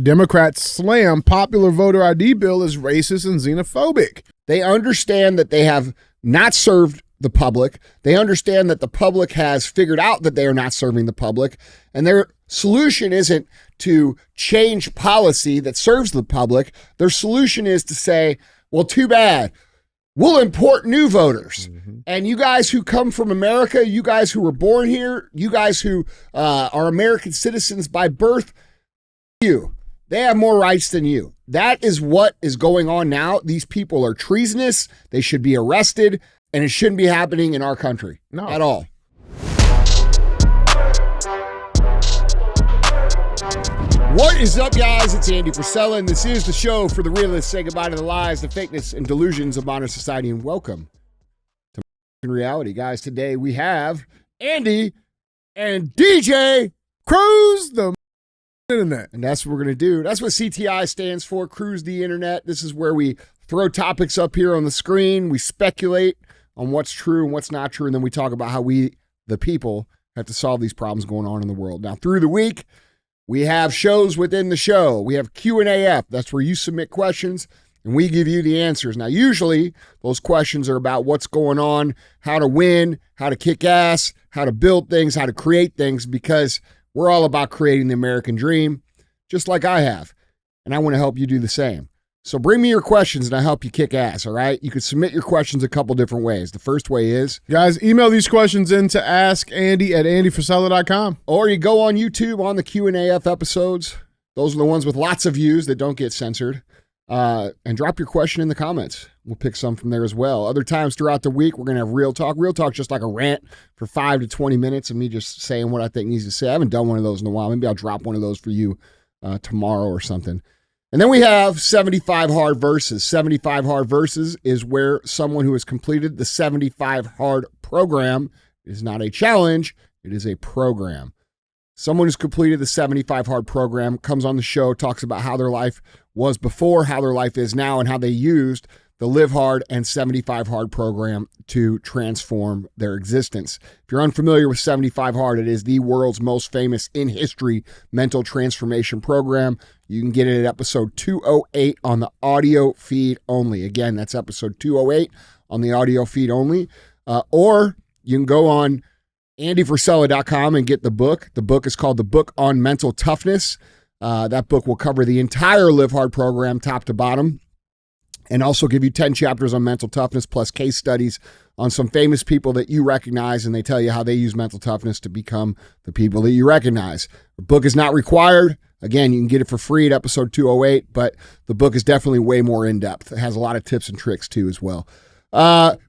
Democrats slam popular voter ID bill as racist and xenophobic. They understand that they have not served the public. They understand that the public has figured out that they are not serving the public. And their solution isn't to change policy that serves the public. Their solution is to say, well, too bad. We'll import new voters. Mm-hmm. And you guys who come from America, you guys who were born here, you guys who are American citizens by birth, they have more rights than you. That is what is going on now. These people are treasonous. They should be arrested, and it shouldn't be happening in our country at all. What is up, guys? It's Andy Frisella, and this is the show for the realists. Say goodbye to the lies, the fakeness, and delusions of modern society, and welcome to reality. Guys, today we have Andy and DJ Cruise the internet. And that's what we're going to do. That's what CTI stands for, Cruise the Internet. This is where we throw topics up here on the screen. We speculate on what's true and what's not true, and then we talk about how we, the people, have to solve these problems going on in the world. Now, through the week, we have shows within the show. We have Q&AF. That's where you submit questions, and we give you the answers. Now, usually, those questions are about what's going on, how to win, how to kick ass, how to build things, how to create things, because we're all about creating the American dream, just like I have. And I want to help you do the same. So bring me your questions and I'll help you kick ass, all right? You can submit your questions a couple different ways. The first way is... Guys, email these questions in to askandy@andyfrisella.com. Or you go on YouTube on the Q&AF episodes. Those are the ones with lots of views that don't get censored. And drop your question in the comments. We'll pick some from there as well. Other times throughout the week, we're going to have Real Talk. Real Talk just like a rant for 5 to 20 minutes of me just saying what I think needs to say. I haven't done one of those in a while. Maybe I'll drop one of those for you tomorrow or something. And then we have 75 Hard Verses. 75 Hard Verses is where someone who has completed the 75 Hard program, it is not a challenge, it is a program. Someone who's completed the 75 Hard program comes on the show, talks about how their life was before, how their life is now, and how they used the Live Hard and 75 Hard program to transform their existence. If you're unfamiliar with 75 Hard, it is the world's most famous in history mental transformation program. You can get it at episode 208 on the audio feed only. Again, that's episode 208 on the audio feed only. Or you can go on andyfrisella.com and get the book. The book is called The Book on Mental Toughness. That book will cover the entire Live Hard program, top to bottom, and also give you 10 chapters on mental toughness plus case studies on some famous people that you recognize, and they tell you how they use mental toughness to become the people that you recognize. The book is not required. Again, you can get it for free at episode 208, but the book is definitely way more in-depth. It has a lot of tips and tricks too as well.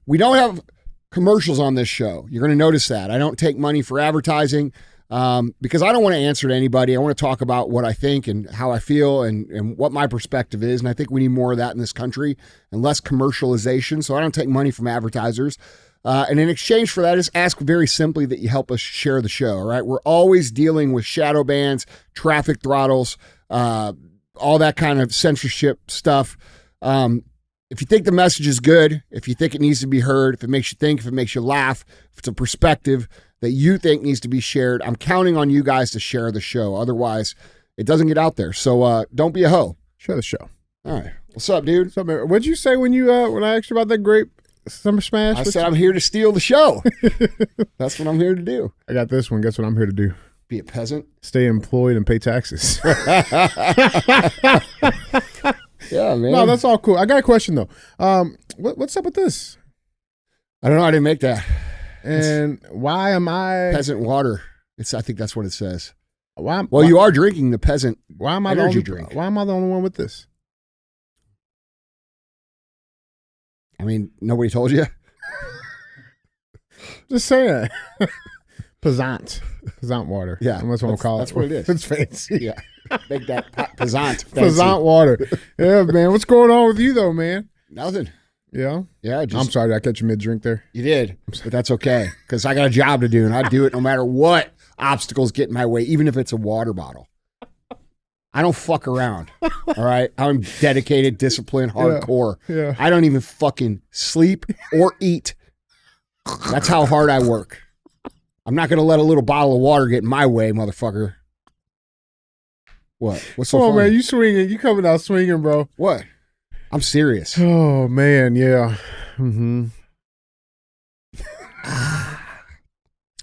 We don't have commercials on this show. You're going to notice that. I don't take money for advertising. Because I don't want to answer to anybody. I want to talk about what I think and how I feel and what my perspective is. And I think we need more of that in this country and less commercialization. So I don't take money from advertisers. And in exchange for that, just ask very simply that you help us share the show. All right. We're always dealing with shadow bans, traffic throttles, all that kind of censorship stuff. If you think the message is good, if you think it needs to be heard, if it makes you think, if it makes you laugh, if it's a perspective that you think needs to be shared, I'm counting on you guys to share the show. Otherwise, it doesn't get out there. So don't be a hoe. Share the show. All right. What's up, dude? What's up, man? What'd you say when I asked you about that great Summer Smash? I said I'm here to steal the show. That's what I'm here to do. I got this one. Guess what I'm here to do? Be a peasant. Stay employed and pay taxes. Yeah, man. No, that's all cool. I got a question, though. What's up with this? I don't know. I didn't make that. And why am I peasant water? I think that's what it says. Why? You are drinking the peasant energy drink. Why am I the only one with this? I mean, nobody told you. Just saying. Peasant water. Yeah, that's what I'm calling it. That's what it is. It's fancy. Yeah, make that peasant. Peasant water. Yeah, man. What's going on with you though, man? Nothing. Yeah? Yeah. I'm sorry, did I catch you mid-drink there? You did, but that's okay, because I got a job to do, and I do it no matter what obstacles get in my way, even if it's a water bottle. I don't fuck around, all right? I'm dedicated, disciplined, hardcore. Yeah. I don't even fucking sleep or eat. That's how hard I work. I'm not going to let a little bottle of water get in my way, motherfucker. What? What's so Come on, funny? man. You swinging. You coming out swinging, bro. What? I'm serious. Oh, man. Yeah. Mm-hmm.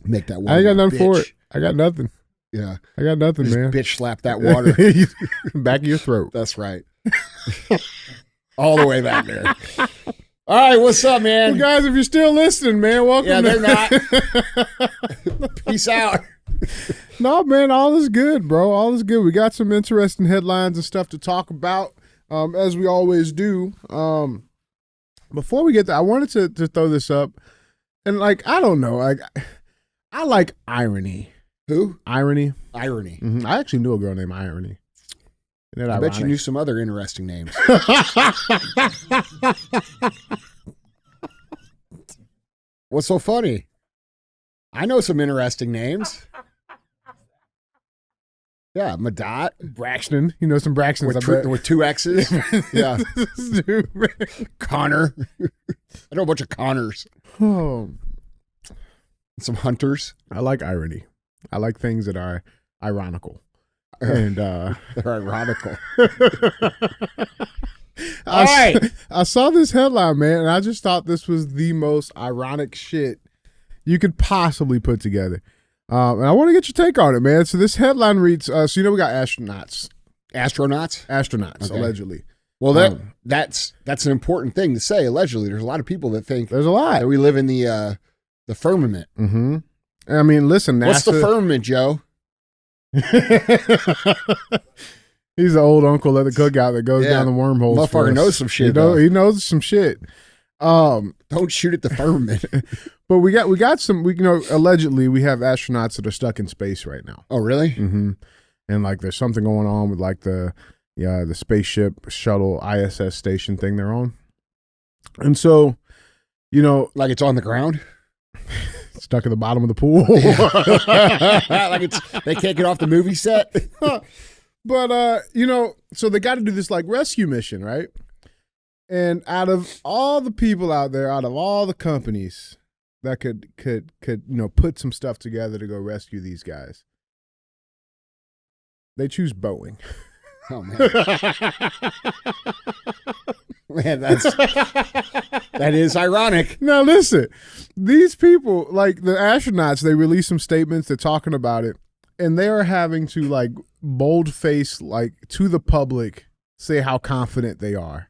Make that water. I ain't got nothing bitch. for it. I got nothing. Yeah. I got nothing, Just man. bitch slap that water. Back of your throat. That's right. All the way back there. All right, what's up, man? Well, guys, if you're still listening, man, welcome. Yeah, they're not. not. Peace out. No, man, all is good, bro. All is good. We got some interesting headlines and stuff to talk about, as we always do. Before we get there, I wanted to throw this up, and like, I don't know, like, I like irony. Who? Irony. Irony. Mm-hmm. I actually knew a girl named Irony. Isn't that I bet you ironic? knew some other interesting names. What's so funny? I know some interesting names. Yeah, Madat. Braxton. You know some Braxtons, With two X's. Yeah. Dude, man. Connor. I know a bunch of Connors. Oh, Some Hunters. I like irony. I like things that are ironical. And They're ironical. I saw this headline, man, and I just thought this was the most ironic shit you could possibly put together. And I want to get your take on it, man. So this headline reads, so you know we got astronauts. Astronauts? Okay. Allegedly. Well, that's an important thing to say, allegedly. There's a lot of people that think There's a lot. that we live in the firmament. Mm-hmm. I mean, listen, NASA. What's the firmament, Joe? He's the old uncle at the cookout that goes down the wormholes. Motherfucker knows some shit. He knows some shit. Don't shoot at the firmament. But we got some. Allegedly we have astronauts that are stuck in space right now. Oh, really? Mm-hmm. And like, there's something going on with like the spaceship shuttle ISS station thing they're on. And so, Like it's on the ground? stuck at the bottom of the pool. Like they can't get off the movie set? But so they got to do this like rescue mission, right? And out of all the people out there, out of all the companies that could put some stuff together to go rescue these guys, they choose Boeing. Oh, man. Man, that is ironic. Now listen, these people, like the astronauts, they release some statements, they're talking about it, and they are having to like bold-face, like to the public, say how confident they are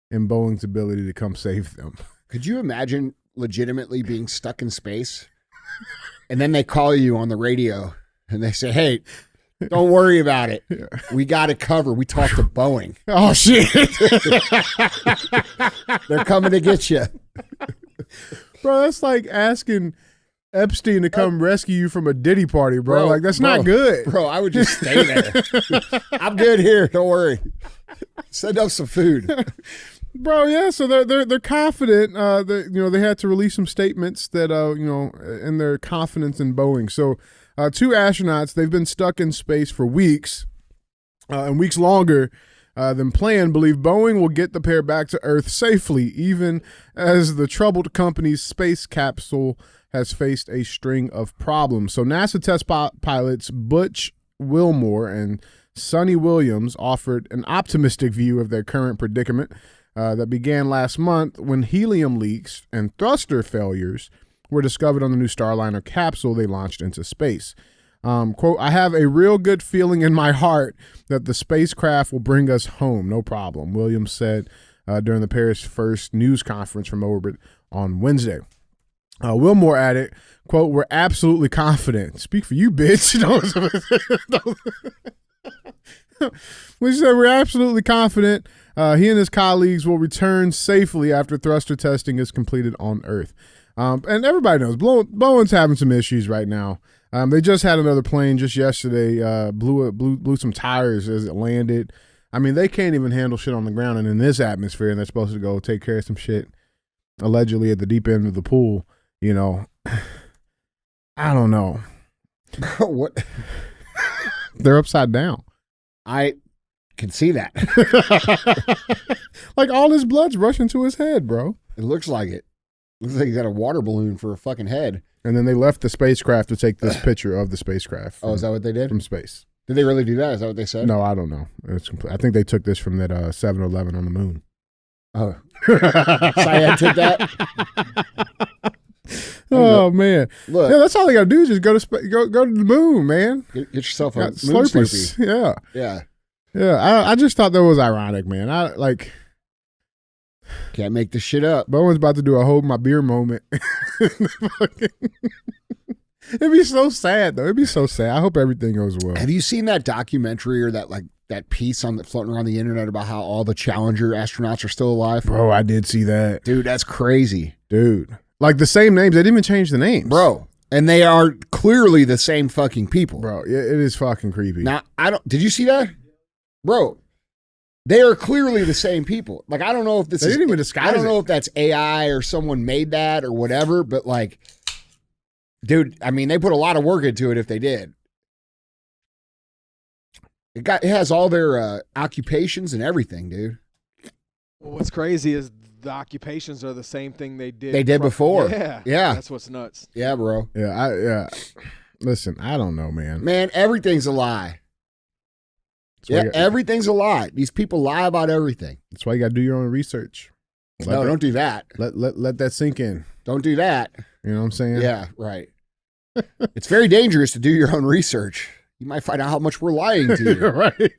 in Boeing's ability to come save them. Could you imagine legitimately being stuck in space and then they call you on the radio and they say, hey, don't worry about it. We got it covered. We talked to Boeing. Oh, shit. They're coming to get you. Bro, that's like asking Epstein to come rescue you from a Diddy party, bro. Like, that's not good. Bro, I would just stay there. I'm good here. Don't worry. Send up some food. Bro, yeah, so they're confident that they had to release some statements that in their confidence in Boeing. So two astronauts, they've been stuck in space for weeks, and weeks longer than planned, believe Boeing will get the pair back to Earth safely, even as the troubled company's space capsule has faced a string of problems. So NASA test pilots Butch Wilmore and Sonny Williams offered an optimistic view of their current predicament that began last month when helium leaks and thruster failures were discovered on the new Starliner capsule they launched into space. Quote, I have a real good feeling in my heart that the spacecraft will bring us home, no problem, Williams said during the pair's first news conference from orbit on Wednesday. Wilmore added, quote, we're absolutely confident. Speak for you, bitch. We said we're absolutely confident he and his colleagues will return safely after thruster testing is completed on Earth. And everybody knows Boeing's having some issues right now. They just had another plane just yesterday, blew some tires as it landed. I mean, they can't even handle shit on the ground and in this atmosphere, and they're supposed to go take care of some shit allegedly at the deep end of the pool. I don't know. What? They're upside down. I can see that. Like all his blood's rushing to his head, bro. It looks like it. Looks like he got a water balloon for a fucking head. And then they left the spacecraft to take this picture of the spacecraft. Oh, is that what they did? From space. Did they really do that? Is that what they said? No, I don't know. I think they took this from that 7-Eleven on the moon. Oh. Syed took that? Oh man! Look, yeah, that's all they gotta do is just go to the moon, man. Get yourself a moon Slurpees. Slurpee. Yeah, Yeah. I just thought that was ironic, man. I like Can't make this shit up. Bowen's about to do a hold my beer moment. It'd be so sad though. It'd be so sad. I hope everything goes well. Have you seen that documentary or that piece on floating around the internet about how all the Challenger astronauts are still alive? Bro, I did see that. Dude, that's crazy. Dude. Like the same names. They didn't even change the names. Bro. And they are clearly the same fucking people. Bro, it is fucking creepy. Now, did you see that? Bro, they are clearly the same people. Like, I don't know if this They is. didn't even disguise I don't it. know if that's AI or someone made that or whatever, but like, dude, I mean, they put a lot of work into it if they did. It has all their occupations and everything, dude. Well, what's crazy is the occupations are the same thing they did. Before. Yeah. Yeah. That's what's nuts. Yeah, bro. Yeah. Listen, I don't know, man. Man, everything's a lie. That's why Everything's a lie. These people lie about everything. That's why you got to do your own research. Don't do that. Let that sink in. Don't do that. You know what I'm saying? Yeah, right. It's very dangerous to do your own research. You might find out how much we're lying to you. Right.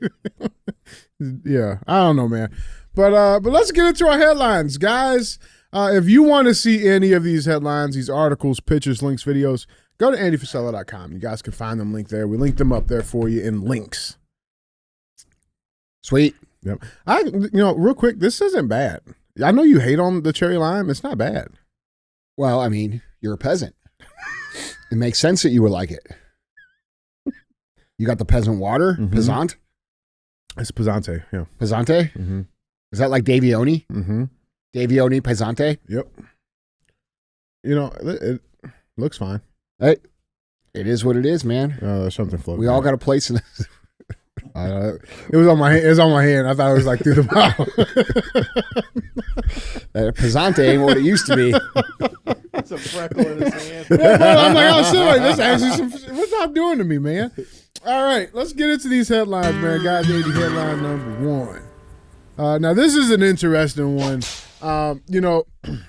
Yeah, I don't know, man. But let's get into our headlines, guys. If you want to see any of these headlines, these articles, pictures, links, videos, go to andyfrisella.com. You guys can find them linked there. We link them up there for you in links. Sweet. Yep. Real quick, this isn't bad. I know you hate on the cherry lime. It's not bad. Well, I mean, you're a peasant. It makes sense that you would like it. You got the peasant water, Pesant? It's Pesante, yeah. Pesante? Mm-hmm. Is that like Davioni? Mm-hmm. Davioni Pesante? Yep. It looks fine. Hey, it is what it is, man. There's something floating. We all got a place in this. It was on my hand. It was on my hand. I thought it was like through the mouth. Pesante ain't what it used to be. That's a freckle in his hand. I'm like, oh shit, like this actually what's y'all doing to me, man? All right, let's get into these headlines, man. Guys, Andy, headline number 1. Now this is an interesting one.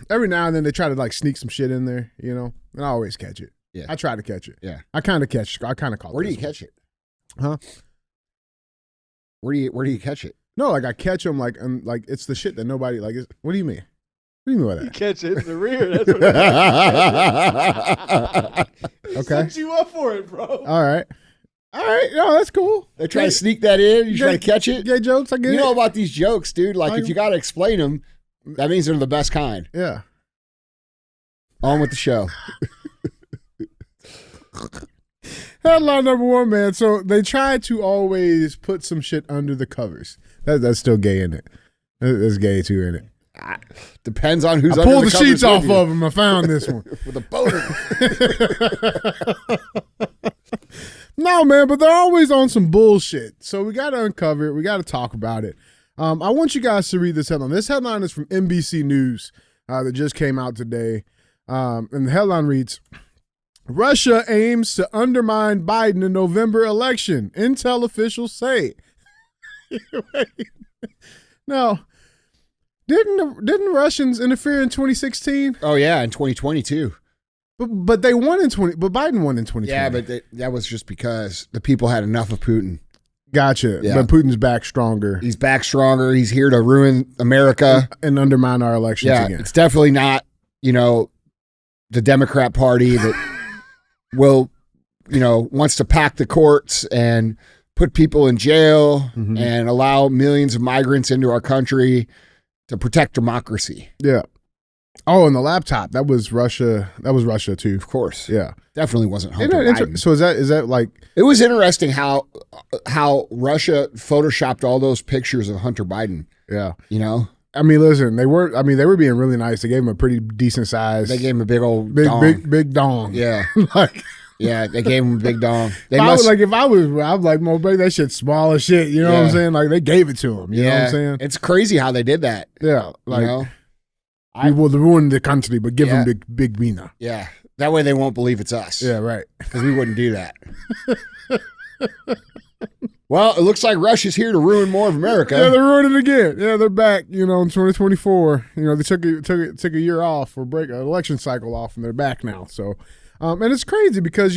Every now and then they try to like sneak some shit in there, and I always catch it. Yeah. I try to catch it. Yeah. I kind of caught Where do you this catch it? Huh? Where do you catch it? No, like I catch them like it's the shit that nobody like. What do you mean? What do you mean by You that? catch it in the rear. That's what he Okay. set you up for it, bro. All right. No, that's cool. They try to sneak that in. You try to catch it. Gay jokes, I get You it. know about these jokes, dude. Like, if you got to explain them, that means they're the best kind. Yeah. On with the show. Headline number 1, man. So they try to always put some shit under the covers. That's still gay, in it? That's gay too, in it? Depends on who's I under pulled the covers sheets with off you. of them. I found this one. With a boner. No, man, but they're always on some bullshit. So we got to uncover it. We got to talk about it. I want you guys to read this headline. This headline is from NBC News that just came out today. And the headline reads, Russia aims to undermine Biden in November election. Intel officials say. Now, didn't Russians interfere in 2016? Oh, yeah, in 2022. But they won in 20. But Biden won in 2020. Yeah, but that was just because the people had enough of Putin. Gotcha. Yeah. But Putin's back stronger He's back stronger. He's here to ruin America. and undermine our elections Yeah, again. it's definitely not, the Democrat Party that will, wants to pack the courts and put people in jail and allow millions of migrants into our country to protect democracy. Yeah. Oh, and the laptop, that was Russia. That was Russia too. Of course. Yeah. Definitely wasn't Isn't Hunter that Biden. so is that like It was interesting how Russia photoshopped all those pictures of Hunter Biden, yeah. I I mean, listen, they were being really nice. They gave him a pretty decent size. They gave him a big old big dong. big dong. Yeah. Like Yeah, they gave him a big dong. They if I must, was like, well, baby, that shit's small as shit. You know what I'm Yeah. saying? Like they gave it to him. You know what I'm saying? It's crazy how they did that. Yeah. Like you know? we will ruin the country, but give Yeah. him big wiener. Yeah. That way they won't believe it's us. Yeah, right. Because we wouldn't do that. Well, it looks like Russia's here to ruin more of America. Yeah, they're ruining it again. Yeah, they're back. In 2024. They took a year off or break an election cycle off, and they're back now. So, and it's crazy because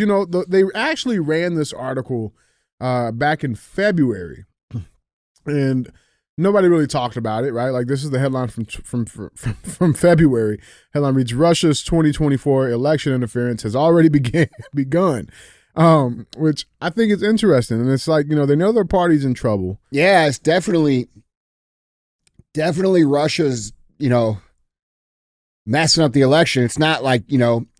they actually ran this article back in February, and nobody really talked about it, right? Like, this is the headline from February. Headline reads: Russia's 2024 election interference has already begun. Which I think is interesting. And it's like, they know their party's in trouble. Yeah, it's definitely Russia's, messing up the election. It's not like,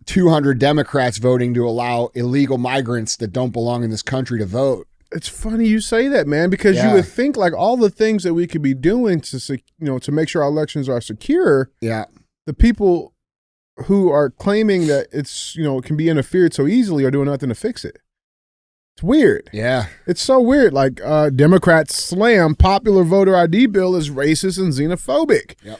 200 Democrats voting to allow illegal migrants that don't belong in this country to vote. It's funny you say that, man, because you would think like all the things that we could be doing to make sure our elections are secure. Yeah. The people who are claiming that it's, it can be interfered so easily are doing nothing to fix it. It's weird. Yeah. It's so weird. Like, Democrats slam popular voter ID bill as racist and xenophobic. Yep.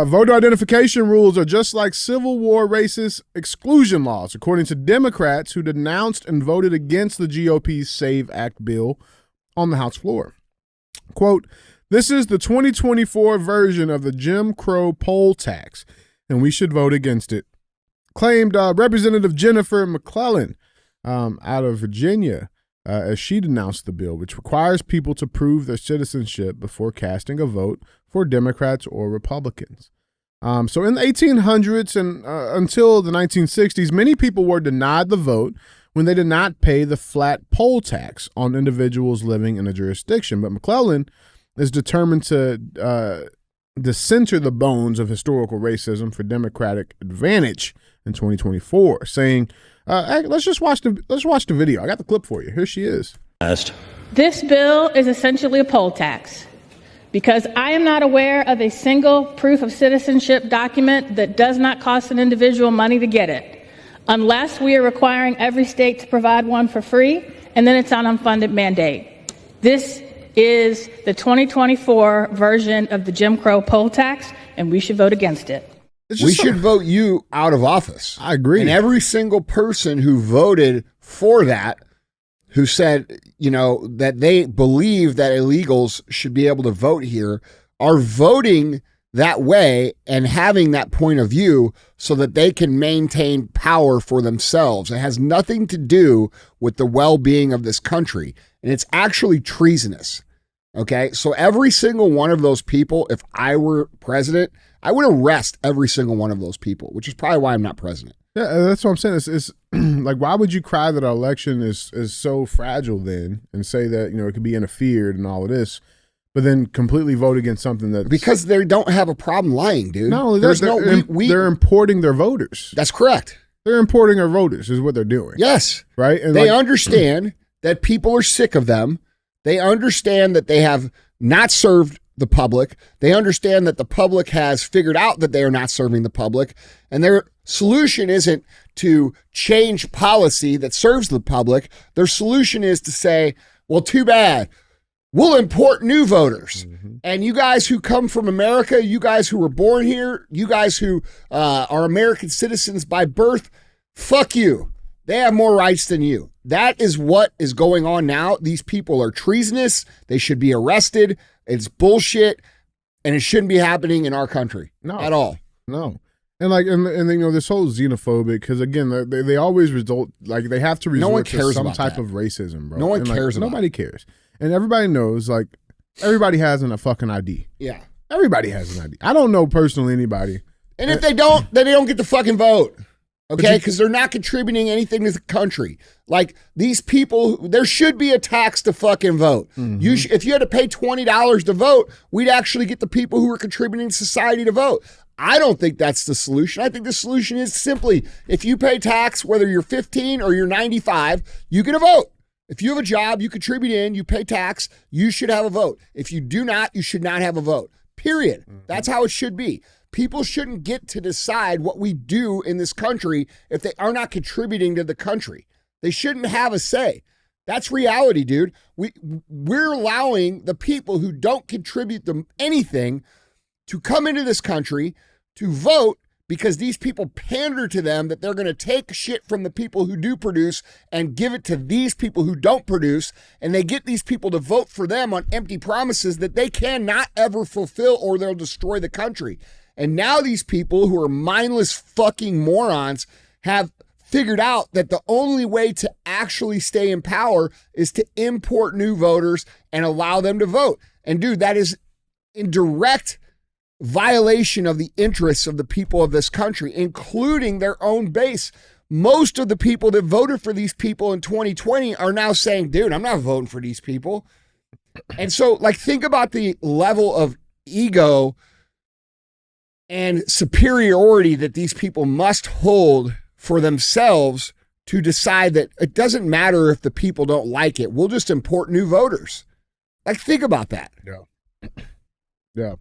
Voter identification rules are just like Civil War racist exclusion laws, according to Democrats who denounced and voted against the GOP's SAVE Act bill on the House floor. Quote, "This is the 2024 version of the Jim Crow poll tax, and we should vote against it," claimed Representative Jennifer McClellan out of Virginia as she denounced the bill, which requires people to prove their citizenship before casting a vote for Democrats or Republicans. So in the 1800s and until the 1960s, many people were denied the vote when they did not pay the flat poll tax on individuals living in a jurisdiction. But McClellan is determined to decenter the bones of historical racism for Democratic advantage in 2024, saying, hey, let's watch the video. I got the clip for you. Here she is. This bill is essentially a poll tax because I am not aware of a single proof of citizenship document that does not cost an individual money to get it, unless we are requiring every state to provide one for free, and then it's an unfunded mandate. This is the 2024 version of the Jim Crow poll tax, and we should vote against it. We should vote you out of office. I agree. And every single person who voted for that, who said, that they believe that illegals should be able to vote here, are voting that way and having that point of view so that they can maintain power for themselves. It has nothing to do with the well-being of this country. And it's actually treasonous. Okay. So every single one of those people, if I were president, I would arrest every single one of those people, which is probably why I'm not president. Yeah, that's what I'm saying. It's like, why would you cry that our election is so fragile then and say that, it could be interfered and all of this, but then completely vote against something that because they don't have a problem lying, dude. No, they're importing their voters. That's correct. They're importing our voters is what they're doing. Yes. Right? And they understand that people are sick of them. They understand that they have not served the public. They understand that the public has figured out that they are not serving the public. And their solution isn't to change policy that serves the public. Their solution is to say, well, too bad. We'll import new voters. Mm-hmm. And you guys who come from America, you guys who were born here, you guys who are American citizens by birth, fuck you. They have more rights than you. That is what is going on now. These people are treasonous. They should be arrested. It's bullshit, and it shouldn't be happening in our country at all. No. And this whole xenophobic, because again, they always result, like they have to resort to some type of racism, bro. No one cares about nobody cares. And everybody knows, like, everybody has a fucking ID. Yeah. Everybody has an ID. I don't know personally anybody. And if they don't, then they don't get to fucking vote. Okay, because they're not contributing anything to the country. Like these people, there should be a tax to fucking vote. Mm-hmm. If you had to pay $20 to vote, we'd actually get the people who are contributing to society to vote. I don't think that's the solution. I think the solution is simply if you pay tax, whether you're 15 or you're 95, you get a vote. If you have a job, you contribute in, you pay tax, you should have a vote. If you do not, you should not have a vote. Period. Mm-hmm. That's how it should be. People shouldn't get to decide what we do in this country if they are not contributing to the country. They shouldn't have a say. That's reality, dude. We're allowing the people who don't contribute to anything to come into this country to vote because these people pander to them that they're going to take shit from the people who do produce and give it to these people who don't produce. And they get these people to vote for them on empty promises that they cannot ever fulfill, or they'll destroy the country. And now these people who are mindless fucking morons have figured out that the only way to actually stay in power is to import new voters and allow them to vote. And dude, that is in direct violation of the interests of the people of this country, including their own base. Most of the people that voted for these people in 2020 are now saying, dude, I'm not voting for these people. And so, like, think about the level of ego and superiority that these people must hold for themselves to decide that it doesn't matter if the people don't like it. We'll just import new voters. Like, think about that. Yeah. Yeah.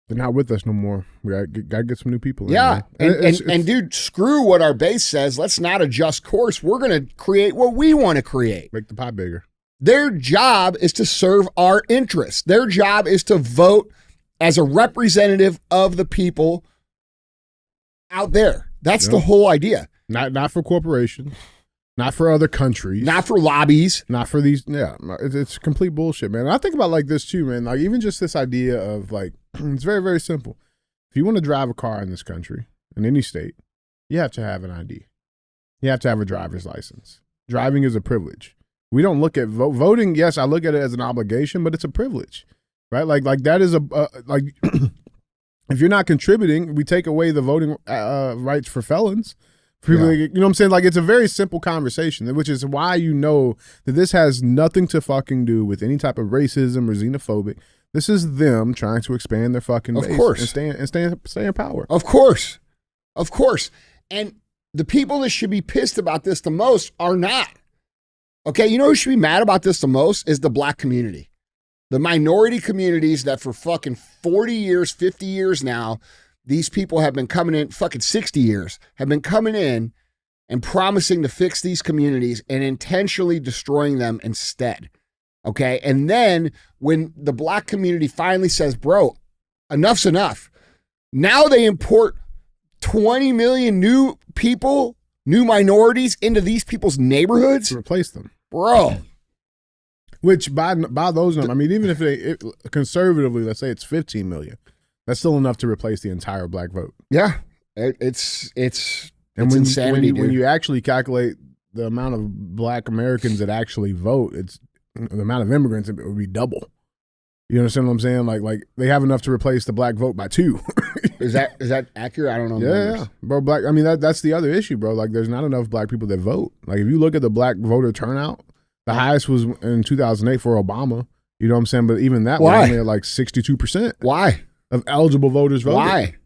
They're not with us no more. We gotta get some new people. Yeah. In, and dude, screw what our base says. Let's not adjust course. We're going to create what we want to create. Make the pie bigger. Their job is to serve our interests. Their job is to vote as a representative of the people out there. That's the whole idea. Not for corporations. Not for other countries. Not for lobbies. Not for these. Yeah, it's complete bullshit, man. And I think about like this too, man. Like even just this idea of like, it's very, very simple. If you want to drive a car in this country, in any state, you have to have an ID. You have to have a driver's license. Driving is a privilege. We don't look at voting. Yes, I look at it as an obligation, but it's a privilege, right? Like that is like if you're not contributing, we take away the voting rights for felons. People, you know what I'm saying? Like, it's a very simple conversation, which is why you know that this has nothing to fucking do with any type of racism or xenophobic. This is them trying to expand their fucking base. Of course. And stay in power. Of course. Of course. And the people that should be pissed about this the most are not. Okay, you know who should be mad about this the most is the black community. The minority communities that for fucking 40 years, 50 years now, these people have been coming in, fucking 60 years, have been coming in and promising to fix these communities and intentionally destroying them instead. Okay. And then when the black community finally says, bro, enough's enough. Now they import 20 million new people, new minorities into these people's neighborhoods. To replace them. Bro. Which by those numbers, I mean, even if conservatively, let's say it's 15 million. That's still enough to replace the entire black vote. Yeah, it's when insanity. When you actually calculate the amount of black Americans that actually vote, it's the amount of immigrants, it would be double. You understand what I'm saying? Like they have enough to replace the black vote by 2. Is that accurate? I don't know. Yeah, bro. Black. I mean, that's the other issue, bro. Like, there's not enough black people that vote. Like, if you look at the black voter turnout, the highest was in 2008 for Obama. You know what I'm saying? But even that was only at like 62%. Why? Of eligible voters voted. Why?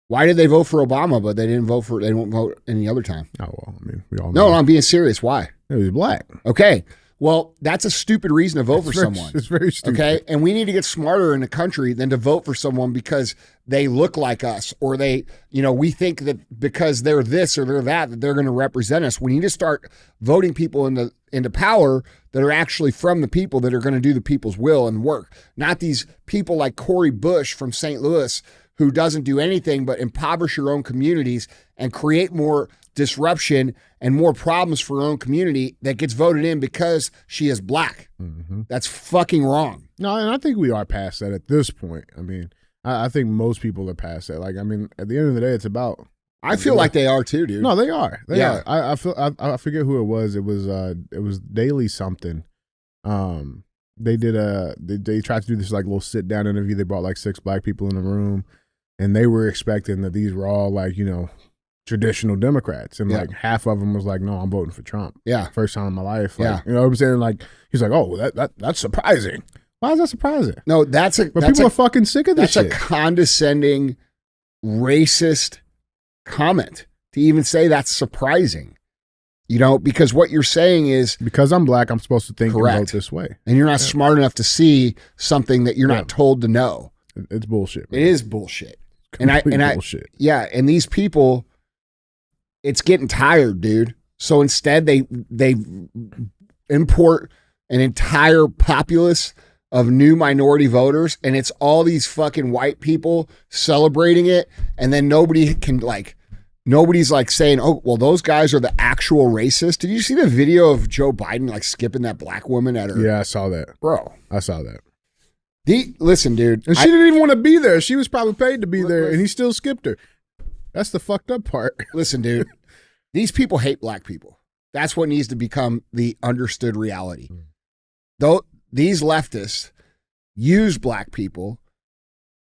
Why did they vote for Obama, but they won't vote any other time? Oh, well, I mean, we all know. No, I'm being serious. Why? He was black. Okay. Well, that's a stupid reason to vote for someone. It's very stupid. Okay. And we need to get smarter in the country than to vote for someone because they look like us or they, we think that because they're this or they're that they're going to represent us. We need to start voting people into power that are actually from the people that are going to do the people's will and work. Not these people like Cori Bush from St. Louis who doesn't do anything but impoverish your own communities and create more disruption and more problems for her own community that gets voted in because she is black. Mm-hmm. That's fucking wrong. No, and I think we are past that at this point. I mean, I think most people are past that. Like, I mean, at the end of the day, it's about. I feel like they are too, dude. No, they are. They are. I forget who it was. It was Daily something. They did they tried to do this like little sit down interview. They brought like 6 black people in the room, and they were expecting that these were all like traditional Democrats, and like half of them was like, no, I'm voting for Trump. Yeah, first time in my life. Like, you know what I'm saying? Like, he's like, oh, that's surprising. Why is that surprising? No, but people are fucking sick of this shit. That's a condescending, racist comment to even say that's surprising. Because what you're saying is because I'm black, I'm supposed to think and vote this way, and you're not smart enough to see something that you're not told to know. It's bullshit. Man. It is bullshit. Bullshit. Yeah, and these people, it's getting tired, dude. So instead, they import an entire populace of new minority voters, and it's all these fucking white people celebrating it, and then nobody's like saying, oh, well, those guys are the actual racist. Did you see the video of Joe Biden like skipping that black woman at her? Yeah, I saw that. Bro. I saw that. Listen, dude. And she didn't even want to be there. She was probably paid to be there, and he still skipped her. That's the fucked up part. Listen, dude. These people hate black people. That's what needs to become the understood reality. Though these leftists use black people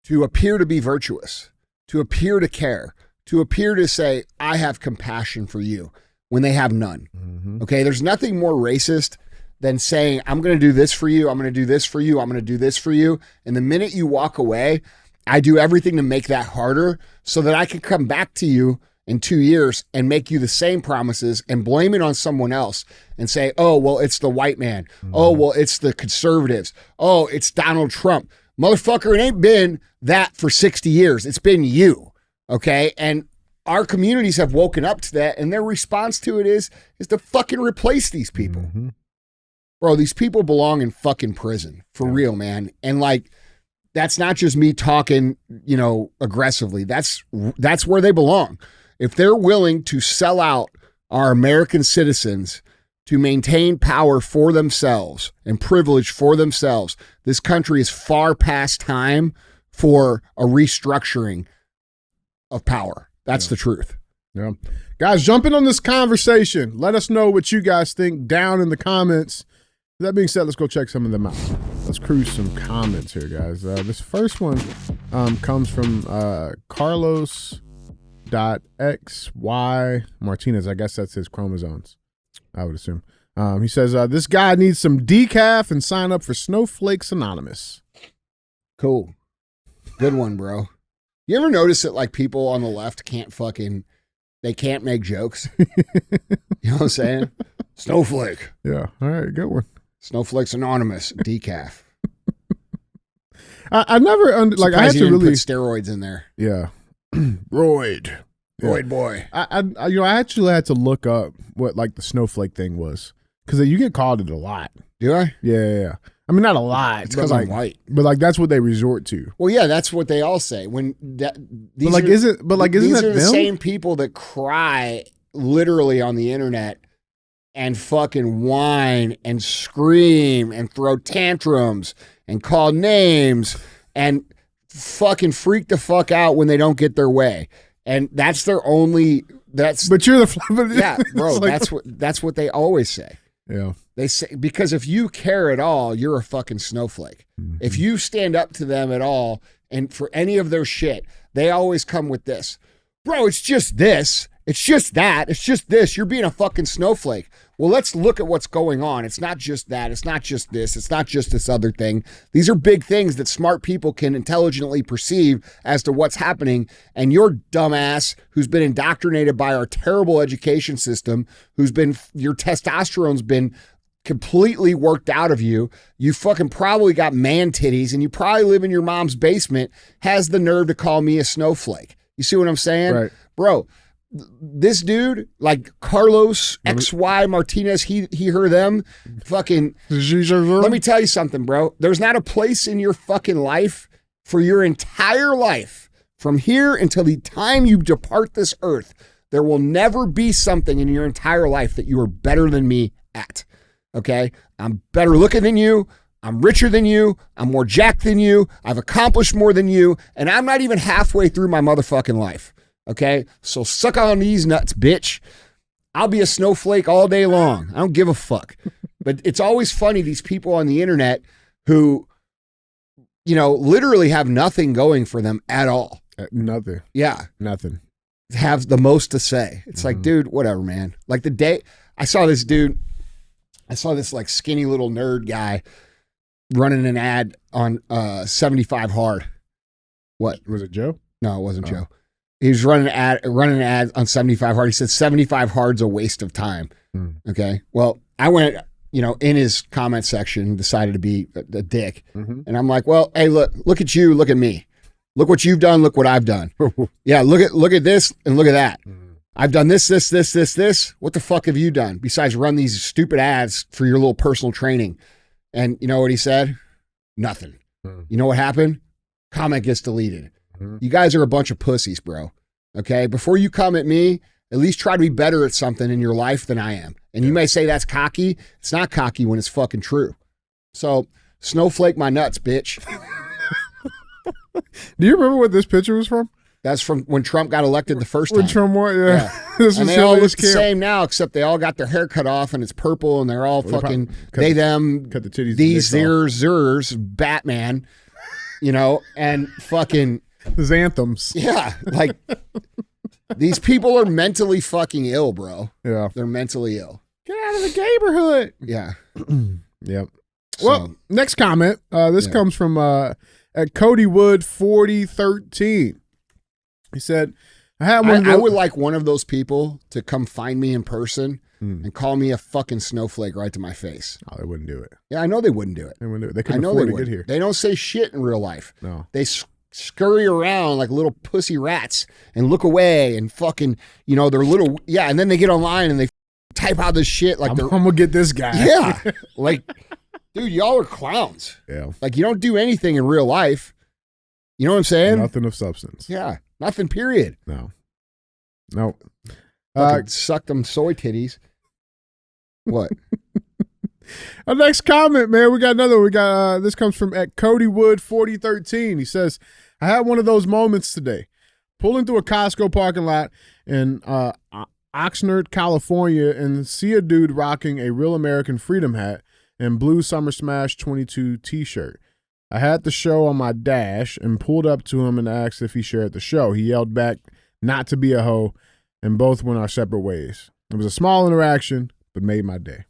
to appear to be virtuous, to appear to care, to appear to say, I have compassion for you, when they have none. Mm-hmm. Okay, there's nothing more racist than saying, I'm going to do this for you, I'm going to do this for you, I'm going to do this for you. And the minute you walk away, I do everything to make that harder so that I can come back to you in 2 years and make you the same promises and blame it on someone else and say, oh, well, it's the white man. Mm-hmm. Oh, well, it's the conservatives. Oh, it's Donald Trump. Motherfucker, it ain't been that for 60 years. It's been you. Okay. And our communities have woken up to that, and their response to it is to fucking replace these people. Mm-hmm. Bro, these people belong in fucking prison for real, man. And like, that's not just me talking, aggressively. That's where they belong. If they're willing to sell out our American citizens to maintain power for themselves and privilege for themselves, this country is far past time for a restructuring of power. That's the truth. Yeah. Guys, jump in on this conversation. Let us know what you guys think down in the comments. That being said, let's go check some of them out. Let's cruise some comments here, guys. This first one comes from Carlos.xy Martinez. I guess that's his chromosomes, I would assume. He says, this guy needs some decaf and sign up for Snowflakes Anonymous. Cool. Good one, bro. You ever notice that like people on the left can't make jokes? You know what I'm saying? Snowflake. Yeah. All right. Good one. Snowflakes Anonymous, decaf. I never I had to really put steroids in there. Yeah. Roid boy. I actually had to look up what like the snowflake thing was, because you get called it a lot. Do I? Yeah. I mean, not a lot. It's because I'm white. But like that's what they resort to. Well, yeah, that's what they all say. These are the same people that cry literally on the internet and fucking whine and scream and throw tantrums and call names and fucking freak the fuck out when they don't get their way. And that's their only. But you're the yeah, bro. Like, that's what they always say. Yeah. They say, because if you care at all, you're a fucking snowflake. Mm-hmm. If you stand up to them at all, and for any of their shit, they always come with this. Bro, it's just this. It's just that. It's just this. You're being a fucking snowflake. Well, let's look at what's going on. It's not just that. It's not just this. It's not just this other thing. These are big things that smart people can intelligently perceive as to what's happening. And your dumbass, who's been indoctrinated by our terrible education system, your testosterone's been completely worked out of you. You fucking probably got man titties, and you probably live in your mom's basement, has the nerve to call me a snowflake. You see what I'm saying? Right. Bro, this dude, like Carlos XY Martinez, he, her, them, fucking, let me tell you something, bro. There's not a place in your fucking life for your entire life, from here until the time you depart this earth, there will never be something in your entire life that you are better than me at. Okay? I'm better looking than you. I'm richer than you. I'm more jacked than you. I've accomplished more than you. And I'm not even halfway through my motherfucking life. Okay? So suck on these nuts, bitch. I'll be a snowflake all day long. I don't give a fuck. But it's always funny, these people on the internet who, literally have nothing going for them at all. Nothing. Yeah. Nothing. Have the most to say. It's like, dude, whatever, man. Like the day I saw this like skinny little nerd guy running an ad on 75 Hard. What? Was it Joe? No, it wasn't Joe. He was running an ad on 75 Hard. He said 75 Hard's a waste of time. Okay. Well, I went, in his comment section, decided to be a dick. And I'm like, well, hey, look at you, look at me. Look what you've done, look what I've done. Yeah, look at this and look at that. I've done this. What the fuck have you done besides run these stupid ads for your little personal training? And you know what he said? Nothing. You know what happened? Comment gets deleted. You guys are a bunch of pussies, bro. Okay? Before you come at me, at least try to be better at something in your life than I am. And you may say that's cocky. It's not cocky when it's fucking true. So, snowflake my nuts, bitch. Do you remember what this picture was from? That's from when Trump got elected the first time. When Trump won, yeah. This And was they all look his the camp. same now, except they all got their hair cut off and it's purple and they're all fucking they, them, cut the titties, these, the dicks zers, Batman, and fucking. His anthems. Yeah. Like, these people are mentally fucking ill, bro. Yeah. They're mentally ill. Get out of the neighborhood. Yeah. Yep. So, Well, next comment. This comes from at Cody Wood 4013. He said, I would like one of those people to come find me in person and call me a fucking snowflake right to my face. Oh, they wouldn't do it. Yeah, I know they wouldn't do it. They wouldn't do it. They I couldn't know afford they to would. get here. They don't say shit in real life. No. They scurry around like little pussy rats and look away and fucking, they're little, and then they get online and they type out this shit like I'm they're, going to get this guy. yeah, like, dude, y'all are clowns. Yeah. Like, you don't do anything in real life. You know what I'm saying? Nothing of substance. Yeah, nothing, period. No. No. Fucking suck them soy titties. What? Our next comment, man, we got another one. We got this comes from at Cody Wood 4013. He says, I had one of those moments today. Pulling through a Costco parking lot in Oxnard, California, and see a dude rocking a Real American Freedom hat and blue Summer Smash 22 t-shirt. I had the show on my dash and pulled up to him and asked if he shared the show. He yelled back not to be a hoe, and both went our separate ways. It was a small interaction, but made my day.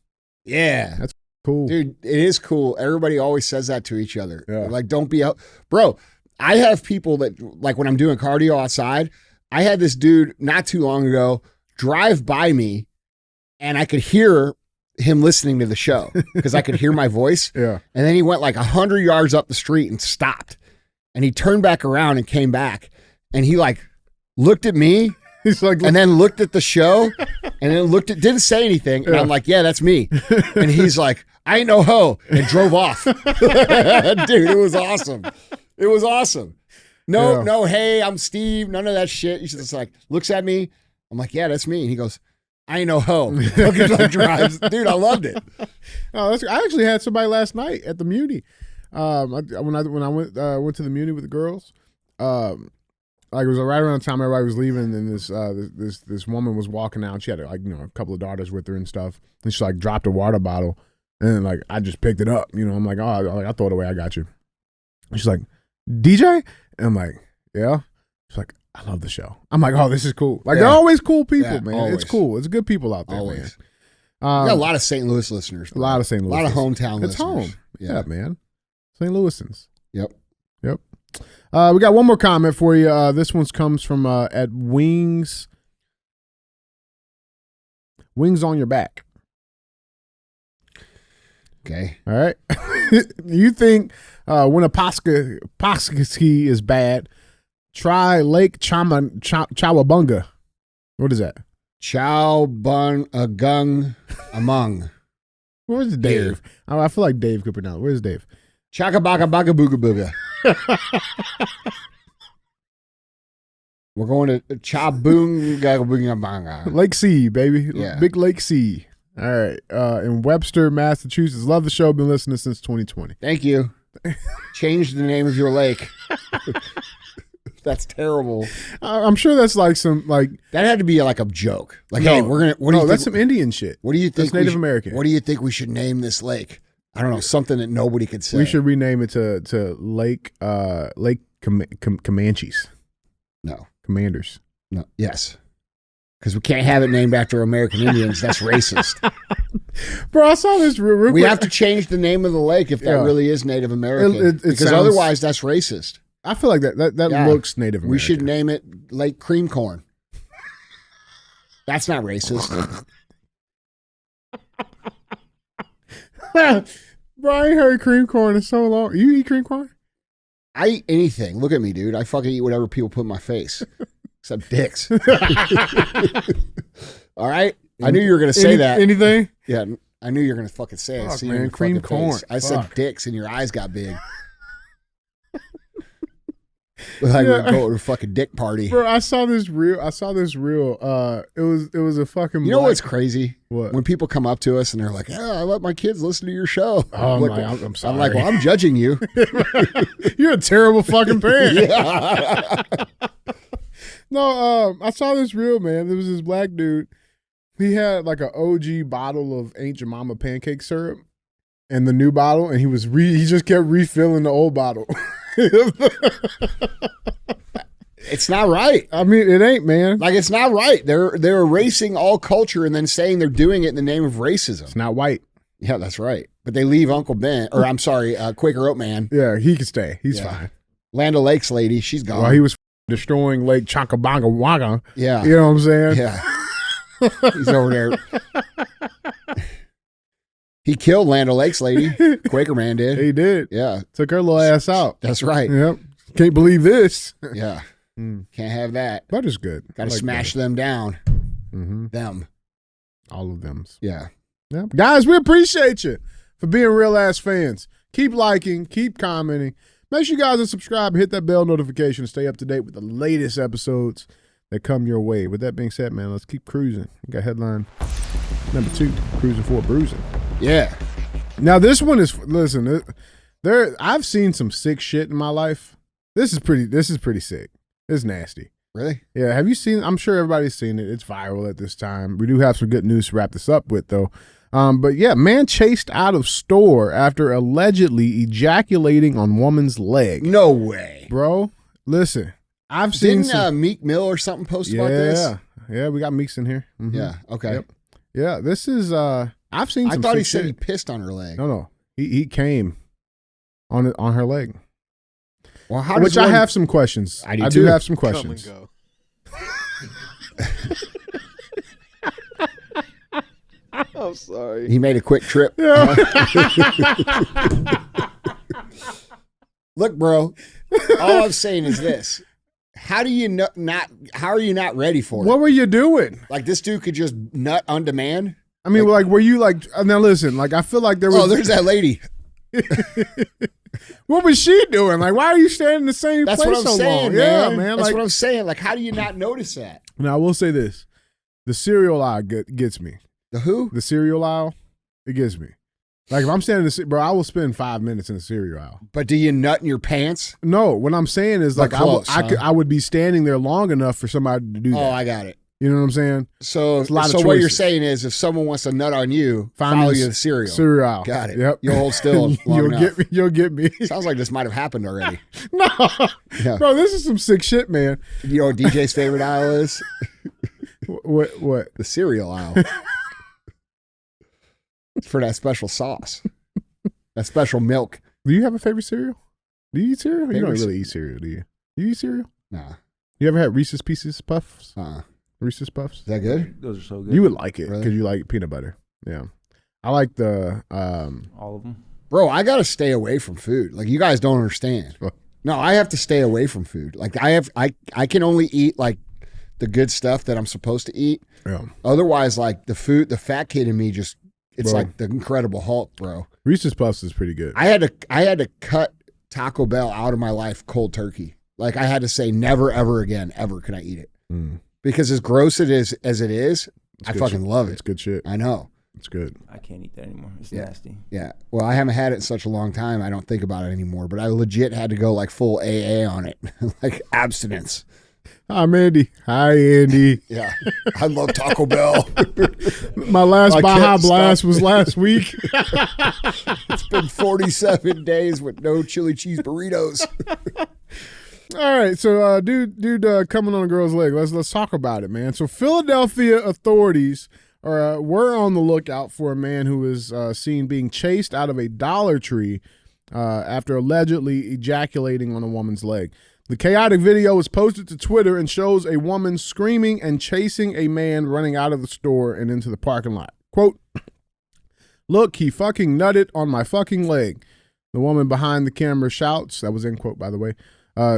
Yeah. That's cool. Dude, it is cool. Everybody always says that to each other. Yeah. Like, don't be out. Bro, I have people that, like, when I'm doing cardio outside, I had this dude not too long ago drive by me, and I could hear him listening to the show because I could hear my voice. Yeah. And then he went like 100 yards up the street and stopped. And he turned back around and came back. And he like looked at me. He's like, and then looked at the show and then didn't say anything. And I'm like, yeah, that's me. And he's like, I ain't no hoe, and drove off. Dude, it was awesome. It was awesome. No, hey, I'm Steve. None of that shit. He's just like, looks at me. I'm like, yeah, that's me. And he goes, I ain't no hoe. Fucking like drives. Dude, I loved it. Oh, I actually had somebody last night at the Muni. When I went to the Muni with the girls, like it was right around the time everybody was leaving, and this woman was walking out. She had a couple of daughters with her and stuff, and she like dropped a water bottle, and like I just picked it up. I'm like, oh, I'll throw it away. I got you. And she's like, DJ, and I'm like, yeah. She's like, I love the show. I'm like, oh, this is cool. Like they're always cool people, man. Always. It's cool. It's good people out there, Always. man. We got a lot of St. Louis listeners. A lot of St. Louis. A lot of hometown It's listeners. home. Yeah, man. St. Louisans. Yep. We got one more comment for you. This one comes from at Wings on Your Back. Okay. All right. You think when a Poskowski is bad, try Lake Chawabunga. What is that? Chow bun a gung among. Where's Dave? I feel like Dave could pronounce. Where's Dave? Chaka baka baka booga booga. We're going to Chaboong Banga. Lake C, baby. Yeah. Big Lake C. All right. In Webster, Massachusetts. Love the show. Been listening since 2020. Thank you. Change the name of your lake. That's terrible. I'm sure that's like some like. That had to be like a joke. Like, No, hey, we're gonna. What do no, you that's think? some Indian shit. What do you think? That's Native American. What do you think we should name this lake? I don't know. Something that nobody could say. We should rename it to Lake Comanches. No. Commanders. No. Yes. Because we can't have it named after American Indians. That's racist. Bro, I saw this real We quick. have to change the name of the lake if that really is Native American. It because sounds- otherwise, that's racist. I feel like that Yeah. looks Native American. We should name it Lake Cream Corn. That's not racist. Bro, I ain't heard cream corn in so long. You eat cream corn? I eat anything. Look at me, dude. I fucking eat whatever people put in my face. Except dicks. All right? I knew you were going to say that. Anything? Yeah. I knew you were gonna fucking say it. Fuck, See you in man, your cream fucking corn. face. I said Fuck. dicks and your eyes got big. Like we're going to a fucking dick party. Bro, I saw this reel. It was a fucking. You know what's crazy? What? When people come up to us and they're like, "Yeah, I let my kids listen to your show." Oh I'm, my, I'm sorry. I'm like, "Well, I'm judging you." You're a terrible fucking parent. Yeah. No, I saw this reel, man. There was this black dude. He had like an OG bottle of Aunt Jemima pancake syrup and the new bottle, and he just kept refilling the old bottle. It's not right. I mean, it ain't, man. Like, it's not right. They're erasing all culture and then saying they're doing it in the name of racism. It's not white. Yeah, that's right. But they leave Uncle Ben, or I'm sorry, Quaker Oat Man. Yeah, he can stay. He's Yeah. fine. Land O'Lakes lady, she's gone. While he was destroying Lake Chocobonga Waga. Yeah. You know what I'm saying? Yeah. He's over there. He killed Land O'Lakes lady. Quaker Man did. He did. Yeah. Took her little ass out. That's right. Yep. Can't believe this. Yeah. Can't have that. Butter's good. Got to I like smash them down. Mm-hmm. Them. All of them. Yeah. Yep. Guys, we appreciate you for being real ass fans. Keep liking, keep commenting. Make sure you guys are subscribed and hit that bell notification to stay up to date with the latest episodes that come your way. With that being said, man, let's keep cruising. We got headline number 2, cruising for a bruising. Yeah. Now this one is, listen, I've seen some sick shit in my life. This is pretty sick. It's nasty. Really? Yeah, have you seen? I'm sure everybody's seen it. It's viral at this time. We do have some good news to wrap this up with, though. But yeah, man chased out of store after allegedly ejaculating on woman's leg. No way. Bro, listen, I've seen Didn't Meek Mill or something post about this? Yeah, we got Meeks in here. Mhm. Yeah. Okay. Yep. Yeah, this is, I've seen I some thought he sick said he shit. pissed on her leg. No, he came on her leg. Well, how Which does I one- have some questions. I do do too. have some Come questions. and go. I'm sorry. He made a quick trip. Yeah. Look, bro. All I'm saying is this: how do you not? How are you not ready for it? What were you doing? Like this dude could just nut on demand. I mean, like, were you like? Now listen, like, I feel like there was. Oh, there's that lady. What was she doing? Like, why are you staying in the same That's place what I'm so saying, long? man. Yeah, man. That's Like, what I'm saying. Like, how do you not notice that? now I will say this: the cereal aisle gets me. The who? The cereal aisle, it gets me. Like, if I'm standing, bro, I will spend 5 minutes in the cereal aisle. But do you nut in your pants? No, what I'm saying is, like, close, I would be standing there long enough for somebody to do Oh, that. I got it. You know what I'm saying? So, It's a lot of what you're choices. saying is, if someone wants to nut on you, 5 follow minutes, you to the cereal. Cereal aisle. Got it. Yep. You'll hold still long You'll enough. get me. You'll get me. Sounds like this might have happened already. No, Yeah. bro, this is some sick shit, man. You know what DJ's favorite aisle is? What? The cereal aisle. It's for that special sauce. That special milk. Do you have a favorite cereal? Do you eat cereal? You don't Favorite- really eat cereal, do you? Do you eat cereal? Nah. You ever had Reese's Pieces Puffs? Is Reese's Puffs? that good? Those are so good. You would like it because Really? you like peanut butter. Yeah, I like the. all of them. Bro, I got to stay away from food. Like, you guys don't understand. What? No, I have to stay away from food. Like, I can only eat, like, the good stuff that I'm supposed to eat. Yeah. Otherwise, like, the fat kid in me just, it's Bro. like the Incredible Hulk, bro. Reese's Puffs is pretty good. I had to cut Taco Bell out of my life cold turkey. Like, I had to say never, ever again, ever can I eat it. Mm. Because as gross it is as it is, It's I good fucking shit. love It's it. good shit. I know. It's good. I can't eat that anymore. It's Yeah. nasty. Yeah. Well, I haven't had it in such a long time. I don't think about it anymore. But I legit had to go like full AA on it, like abstinence. I'm Andy. Hi, Andy. Yeah. I love Taco Bell. My last I Baja can't Blast stop. was last week. It's been 47 days with no chili cheese burritos. All right, so dude, coming on a girl's leg. Let's talk about it, man. So Philadelphia authorities were on the lookout for a man who was seen being chased out of a Dollar Tree after allegedly ejaculating on a woman's leg. The chaotic video was posted to Twitter and shows a woman screaming and chasing a man running out of the store and into the parking lot. Quote, "Look, he fucking nutted on my fucking leg." The woman behind the camera shouts, that was end quote, by the way,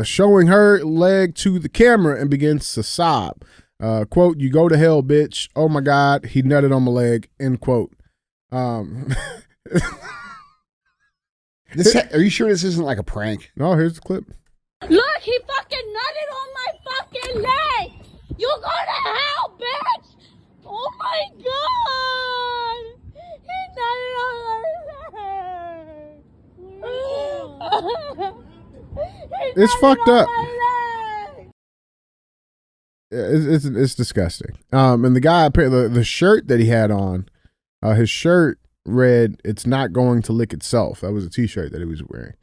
showing her leg to the camera and begins to sob. Quote, "You go to hell, bitch. Oh my God, he nutted on my leg," end quote. Are you sure this isn't like a prank? No, here's the clip. Look, he fucking nutted on my fucking leg. You go to hell, bitch. Oh my god. He nutted on my leg. It's fucked up. My leg. It's disgusting. And the guy, the shirt that he had on, his shirt read, "It's not going to lick itself." That was a t-shirt that he was wearing.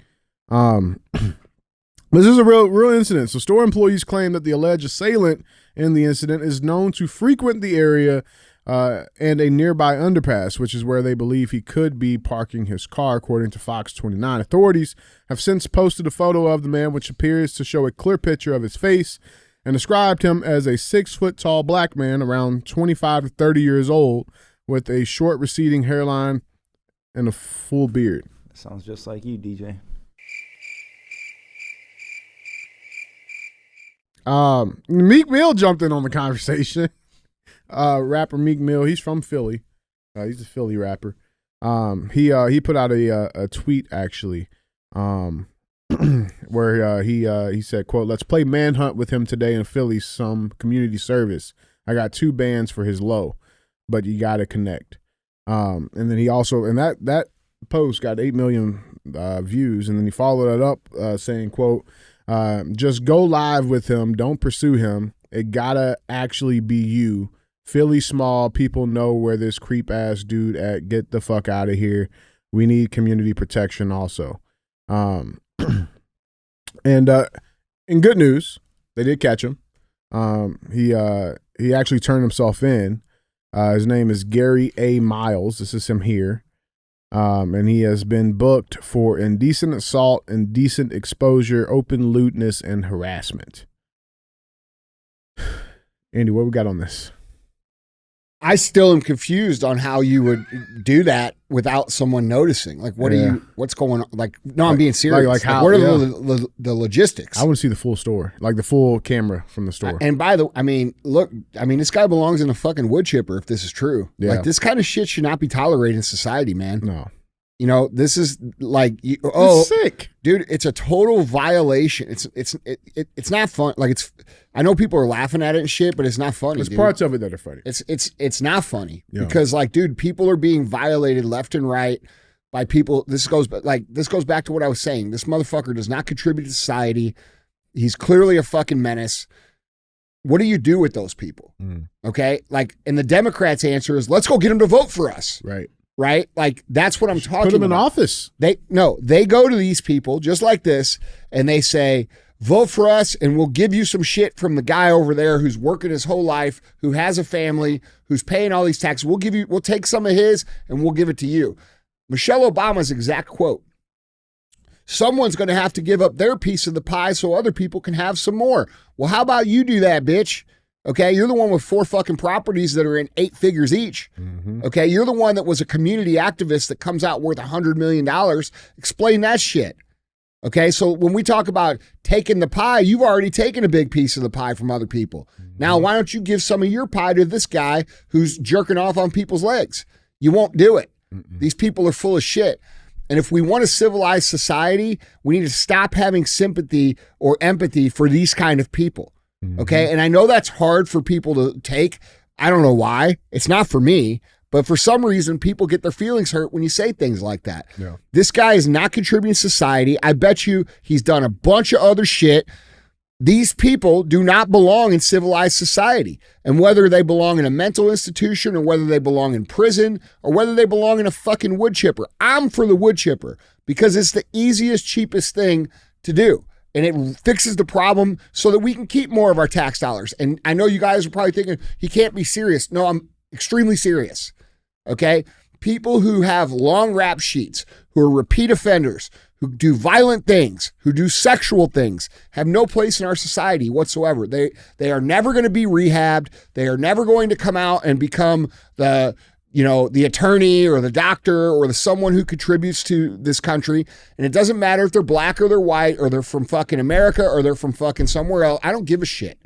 This is a real incident. So store employees claim that the alleged assailant in the incident is known to frequent the area and a nearby underpass, which is where they believe he could be parking his car, according to Fox 29. Authorities have since posted a photo of the man, which appears to show a clear picture of his face, and described him as a 6-foot-tall black man around 25 to 30 years old with a short receding hairline and a full beard. That sounds just like you, DJ. Meek Mill jumped in on the conversation. Rapper Meek Mill, he's from Philly. He's a Philly rapper. He put out a tweet actually, where he said, quote, "Let's play manhunt with him today in Philly, some community service. I got 2 bands for his low, but you got to connect." And then he also, and that post got 8 million views, and then he followed it up saying, quote, "Just go live with him. Don't pursue him. It gotta actually be you. Philly small. People know where this creep ass dude at. Get the fuck out of here. We need community protection also." And in good news, they did catch him. He actually turned himself in. His name is Gary A. Miles. This is him here. And he has been booked for indecent assault, indecent exposure, open lewdness, and harassment. Andy, what we got on this? I still am confused on how you would do that without someone noticing. Like, what's going on? Like, no, I'm being serious. Like how? What are the logistics? I want to see the full store, like the full camera from the store. And look, this guy belongs in a fucking wood chipper if this is true. Yeah. Like, this kind of shit should not be tolerated in society, man. No. You know, this is like, It's sick, dude. It's a total violation. It's not fun. Like, I know people are laughing at it and shit, but it's not funny. There's dude. parts of it that are funny. It's not funny because, like, dude, people are being violated left and right by people. This goes back to what I was saying. This motherfucker does not contribute to society. He's clearly a fucking menace. What do you do with those people? Okay, like, and the Democrats' answer is, let's go get them to vote for us. Right? Like, that's what I'm talking about. Put them in office. They go to these people just like this and they say, vote for us and we'll give you some shit from the guy over there who's working his whole life, who has a family, who's paying all these taxes. We'll take some of his and we'll give it to you. Michelle Obama's exact quote: "Someone's going to have to give up their piece of the pie so other people can have some more." Well, how about you do that, bitch? Okay, you're the one with 4 fucking properties that are in 8 figures each. Okay, you're the one that was a community activist that comes out worth $100 million. Explain that shit. Okay, so when we talk about taking the pie, you've already taken a big piece of the pie from other people. Now, why don't you give some of your pie to this guy who's jerking off on people's legs? You won't do it. These people are full of shit. And if we want a civilized society, we need to stop having sympathy or empathy for these kind of people. Okay, and I know that's hard for people to take. I don't know why. It's not for me. But for some reason, people get their feelings hurt when you say things like that. Yeah. This guy is not contributing to society. I bet you he's done a bunch of other shit. These people do not belong in civilized society. And whether they belong in a mental institution or whether they belong in prison or whether they belong in a fucking wood chipper, I'm for the wood chipper because it's the easiest, cheapest thing to do. And it fixes the problem so that we can keep more of our tax dollars. And I know you guys are probably thinking, he can't be serious. No, I'm extremely serious. Okay? People who have long rap sheets, who are repeat offenders, who do violent things, who do sexual things, have no place in our society whatsoever. They are never going to be rehabbed. They are never going to come out and become the attorney or the doctor or the someone who contributes to this country. And it doesn't matter if they're black or they're white or they're from fucking America or they're from fucking somewhere else. I don't give a shit.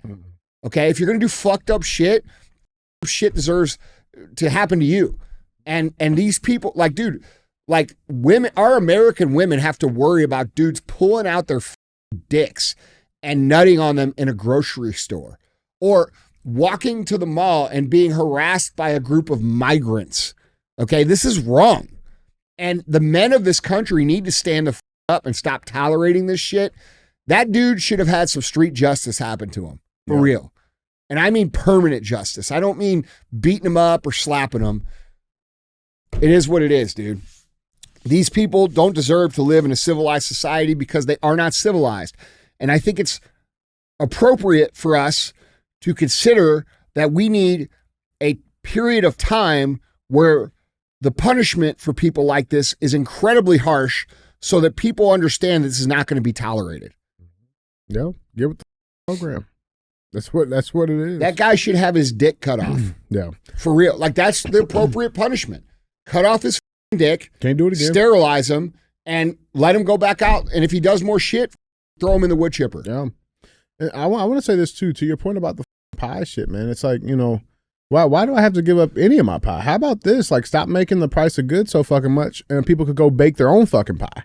Okay? If you're going to do fucked up shit deserves to happen to you. And these people, like, dude, like women, our American women have to worry about dudes pulling out their dicks and nutting on them in a grocery store, or walking to the mall and being harassed by a group of migrants. Okay, this is wrong. And the men of this country need to stand the up and stop tolerating this shit. That dude should have had some street justice happen to him, for real. And I mean permanent justice. I don't mean beating him up or slapping him. It is what it is, dude. These people don't deserve to live in a civilized society because they are not civilized. And I think it's appropriate for us to consider that we need a period of time where the punishment for people like this is incredibly harsh so that people understand this is not going to be tolerated. Yeah, give it the program. That's what it is. That guy should have his dick cut off. Yeah. For real. Like, that's the appropriate punishment. Cut off his dick. Can't do it again. Sterilize him and let him go back out. And if he does more shit, throw him in the wood chipper. Yeah. And I want to say this too, to your point about the pie shit, man. It's like, you know, why do I have to give up any of my pie? How about this? Like, stop making the price of goods so fucking much and people could go bake their own fucking pie.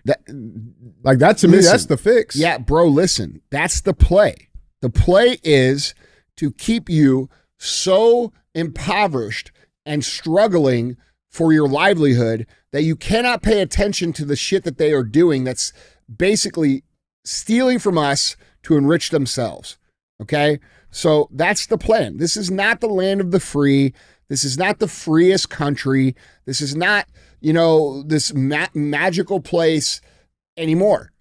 Like, that to me, that's the fix. Yeah, bro, listen. That's the play. The play is to keep you so impoverished and struggling for your livelihood that you cannot pay attention to the shit that they are doing that's basically stealing from us to enrich themselves. Okay? So that's the plan. This is not the land of the free. This is not the freest country. This is not, you know, this magical place anymore.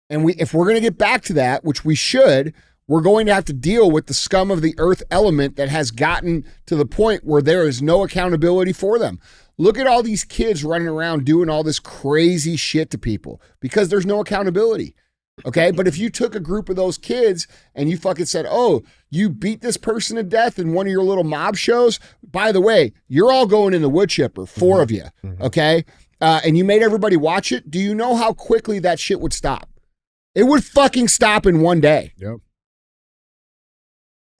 And if we're going to get back to that, which we should, we're going to have to deal with the scum of the earth element that has gotten to the point where there is no accountability for them. Look at all these kids running around doing all this crazy shit to people because there's no accountability. Okay, but if you took a group of those kids and you fucking said, oh, you beat this person to death in one of your little mob shows, by the way, you're all going in the wood chipper, 4 of you, okay? And you made everybody watch it, do you know how quickly that shit would stop? It would fucking stop in one day. Yep.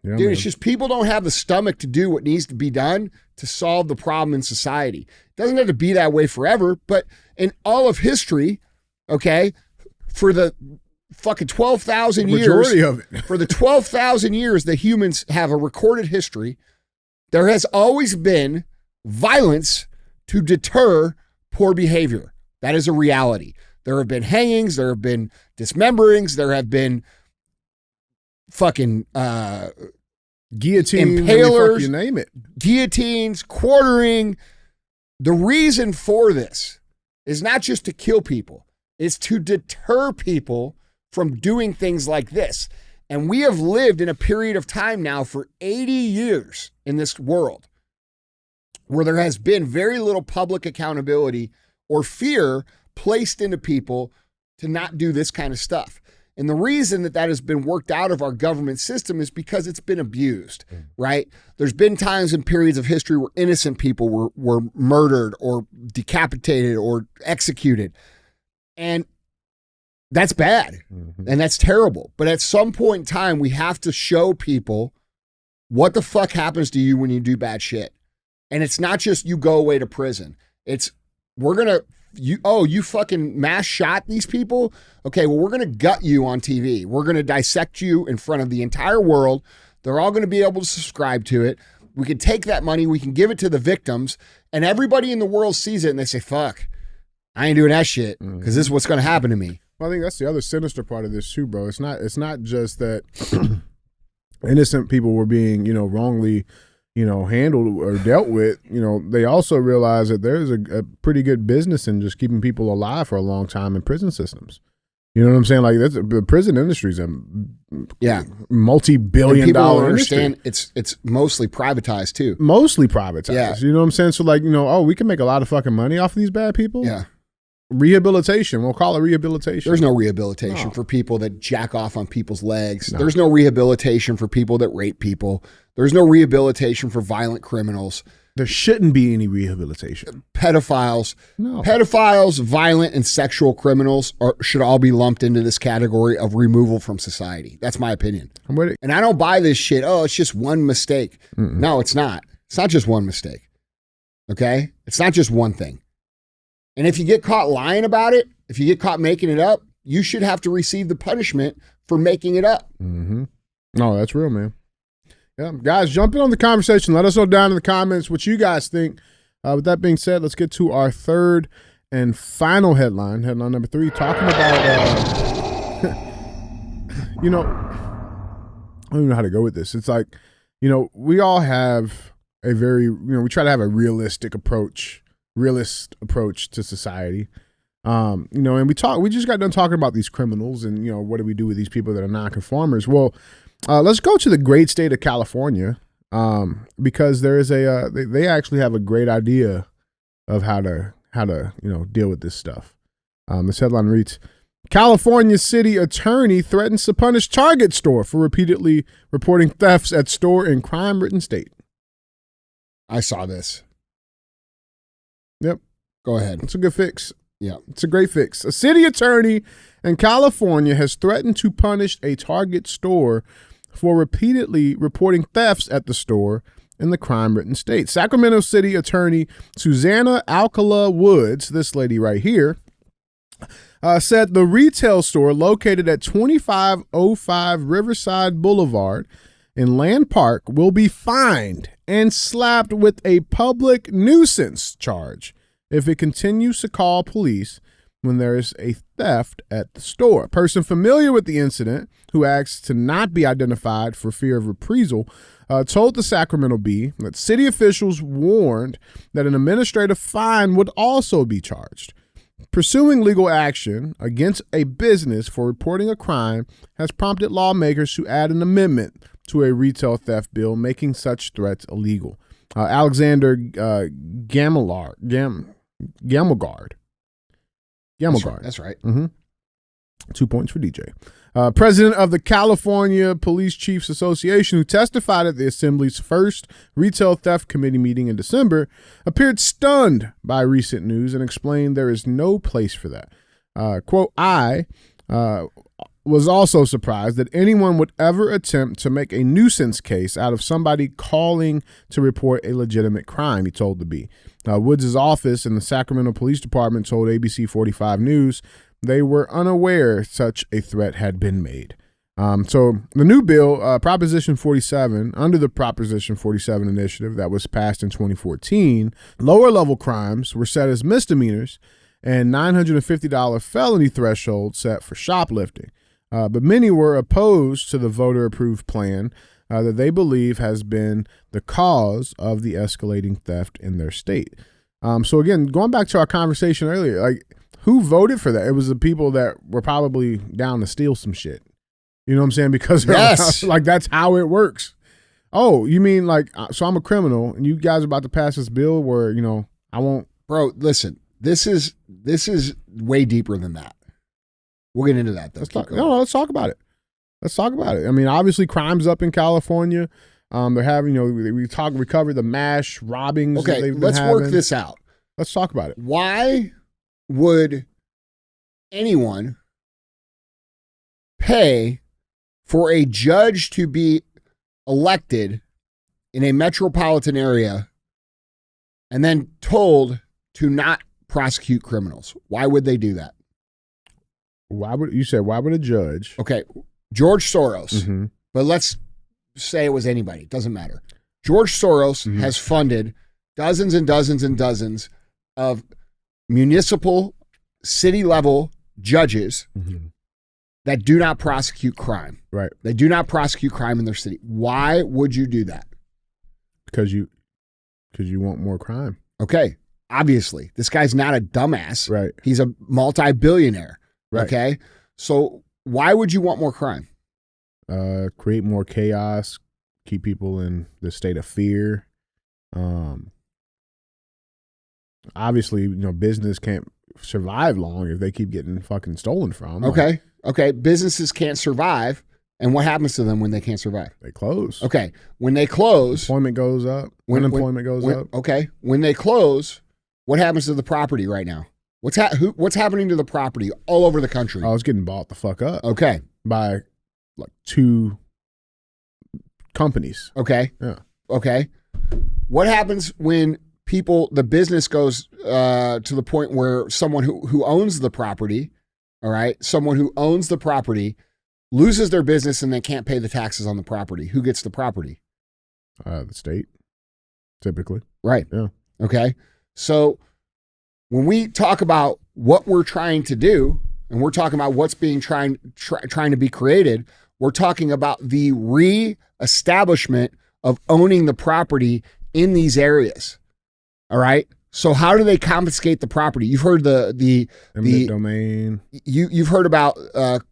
Yeah, dude, man. It's just people don't have the stomach to do what needs to be done to solve the problem in society. It doesn't have to be that way forever, but in all of history, okay, for the fucking 12,000 years. Majority of it. For the 12,000 years that humans have a recorded history, there has always been violence to deter poor behavior. That is a reality. There have been hangings, there have been dismemberings, there have been fucking guillotine, impalers, you name it. guillotines, quartering. The reason for this is not just to kill people, it's to deter people from doing things like this. And we have lived in a period of time now for 80 years in this world where there has been very little public accountability or fear placed into people to not do this kind of stuff. And the reason that has been worked out of our government system is because it's been abused, right? There's been times in periods of history where innocent people were murdered or decapitated or executed. And that's bad. And that's terrible. But at some point in time, we have to show people what the fuck happens to you when you do bad shit. And it's not just you go away to prison. It's you fucking mass shot these people. Okay, well, we're going to gut you on TV. We're going to dissect you in front of the entire world. They're all going to be able to subscribe to it. We can take that money. We can give it to the victims. And everybody in the world sees it and they say, fuck, I ain't doing that shit because this is what's going to happen to me. Well, I think that's the other sinister part of this too, bro. It's not just that innocent people were being, wrongly, handled or dealt with. They also realize that there's a pretty good business in just keeping people alive for a long time in prison systems. You know what I'm saying? Like the prison industry is a multi-billion dollar industry. Understand it's mostly privatized too. Mostly privatized. Yeah. You know what I'm saying? So we can make a lot of fucking money off of these bad people. Yeah. Rehabilitation. We'll call it rehabilitation. There's no rehabilitation for people that jack off on people's legs. No. There's no rehabilitation for people that rape people. There's no rehabilitation for violent criminals. There shouldn't be any rehabilitation. Pedophiles. No. Pedophiles, violent and sexual criminals should all be lumped into this category of removal from society. That's my opinion. I'm with it. And I don't buy this shit. Oh, it's just one mistake. No, it's not. It's not just one mistake. Okay? It's not just one thing. And if you get caught lying about it, if you get caught making it up, you should have to receive the punishment for making it up. Mm-hmm. No, that's real, man. Yeah, guys, jump in on the conversation. Let us know down in the comments what you guys think. With that being said, let's get to our third and final headline number 3, talking about, you know, I don't even know how to go with this. It's like, you know, we all have a very, you know, we try to have a realist approach to society. You know, and we just got done talking about these criminals and, you know, what do we do with these people that are non-conformers? Well, let's go to the great state of California, because there is they actually have a great idea of how to, you know, deal with this stuff. This headline reads, California city attorney threatens to punish Target store for repeatedly reporting thefts at store in crime-ridden state. I saw this. Yep. Go ahead. It's a good fix. Yeah. It's a great fix. A city attorney in California has threatened to punish a Target store for repeatedly reporting thefts at the store in the crime-ridden state. Sacramento City Attorney Susanna Alcala Woods, this lady right here, said the retail store located at 2505 Riverside Boulevard in Land Park will be fined and slapped with a public nuisance charge if it continues to call police when there is a theft at the store. A person familiar with the incident, who asked to not be identified for fear of reprisal, told the Sacramento Bee that city officials warned that an administrative fine would also be charged. Pursuing legal action against a business for reporting a crime has prompted lawmakers to add an amendment to a retail theft bill, making such threats illegal. Alexander Gamelgard. That's right. Mm-hmm. 2 points for DJ. President of the California Police Chiefs Association, who testified at the Assembly's first retail theft committee meeting in December, appeared stunned by recent news and explained there is no place for that. Quote, I was also surprised that anyone would ever attempt to make a nuisance case out of somebody calling to report a legitimate crime, he told the Bee. Woods' office in the Sacramento Police Department told ABC 45 News they were unaware such a threat had been made. So the new bill, Proposition 47, under the Proposition 47 initiative that was passed in 2014, lower level crimes were set as misdemeanors and $950 felony threshold set for shoplifting. But many were opposed to the voter-approved plan that they believe has been the cause of the escalating theft in their state. So again, going back to our conversation earlier, like, who voted for that? It was the people that were probably down to steal some shit. You know what I'm saying? Because yes. Like, that's how it works. Oh, you mean like, so I'm a criminal and you guys are about to pass this bill where, you know, I won't. Bro, listen, this is way deeper than that. We'll get into that though. Let's talk about it. Let's talk about it. I mean, obviously crime's up in California. They're having, you know, we covered the mass robbings. Okay, let's work this out. Let's talk about it. Why would anyone pay for a judge to be elected in a metropolitan area and then told to not prosecute criminals? Why would they do that? Why would a judge? Okay, George Soros, mm-hmm. but let's say it was anybody. It doesn't matter. George Soros mm-hmm. has funded dozens and dozens and dozens of municipal, city-level judges mm-hmm. that do not prosecute crime. Right. They do not prosecute crime in their city. Why would you do that? Because you want more crime. Okay, obviously. This guy's not a dumbass. Right. He's a multi-billionaire. Right. Okay? So why would you want more crime? Create more chaos, keep people in the state of fear. Obviously, you know, business can't survive long if they keep getting fucking stolen from. Okay. Okay. Businesses can't survive. And what happens to them when they can't survive? They close. Okay. When they close, employment goes up. Unemployment goes up. Okay. When they close, what happens to the property right now? What's happening to the property all over the country? Oh, it's getting bought the fuck up. Okay. By like 2 companies. Okay. Yeah. Okay. What happens when the business goes to the point where someone who owns the property, all right, someone who owns the property loses their business and they can't pay the taxes on the property. Who gets the property? The state, typically. Right. Yeah. Okay. So when we talk about what we're trying to do, and we're talking about what's being trying to be created, we're talking about the re-establishment of owning the property in these areas. All right. So how do they confiscate the property? You've heard the eminent domain. You've heard about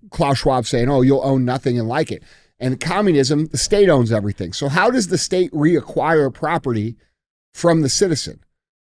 Klaus Schwab saying, "Oh, you'll own nothing and like it." And communism, the state owns everything. So how does the state reacquire property from the citizen?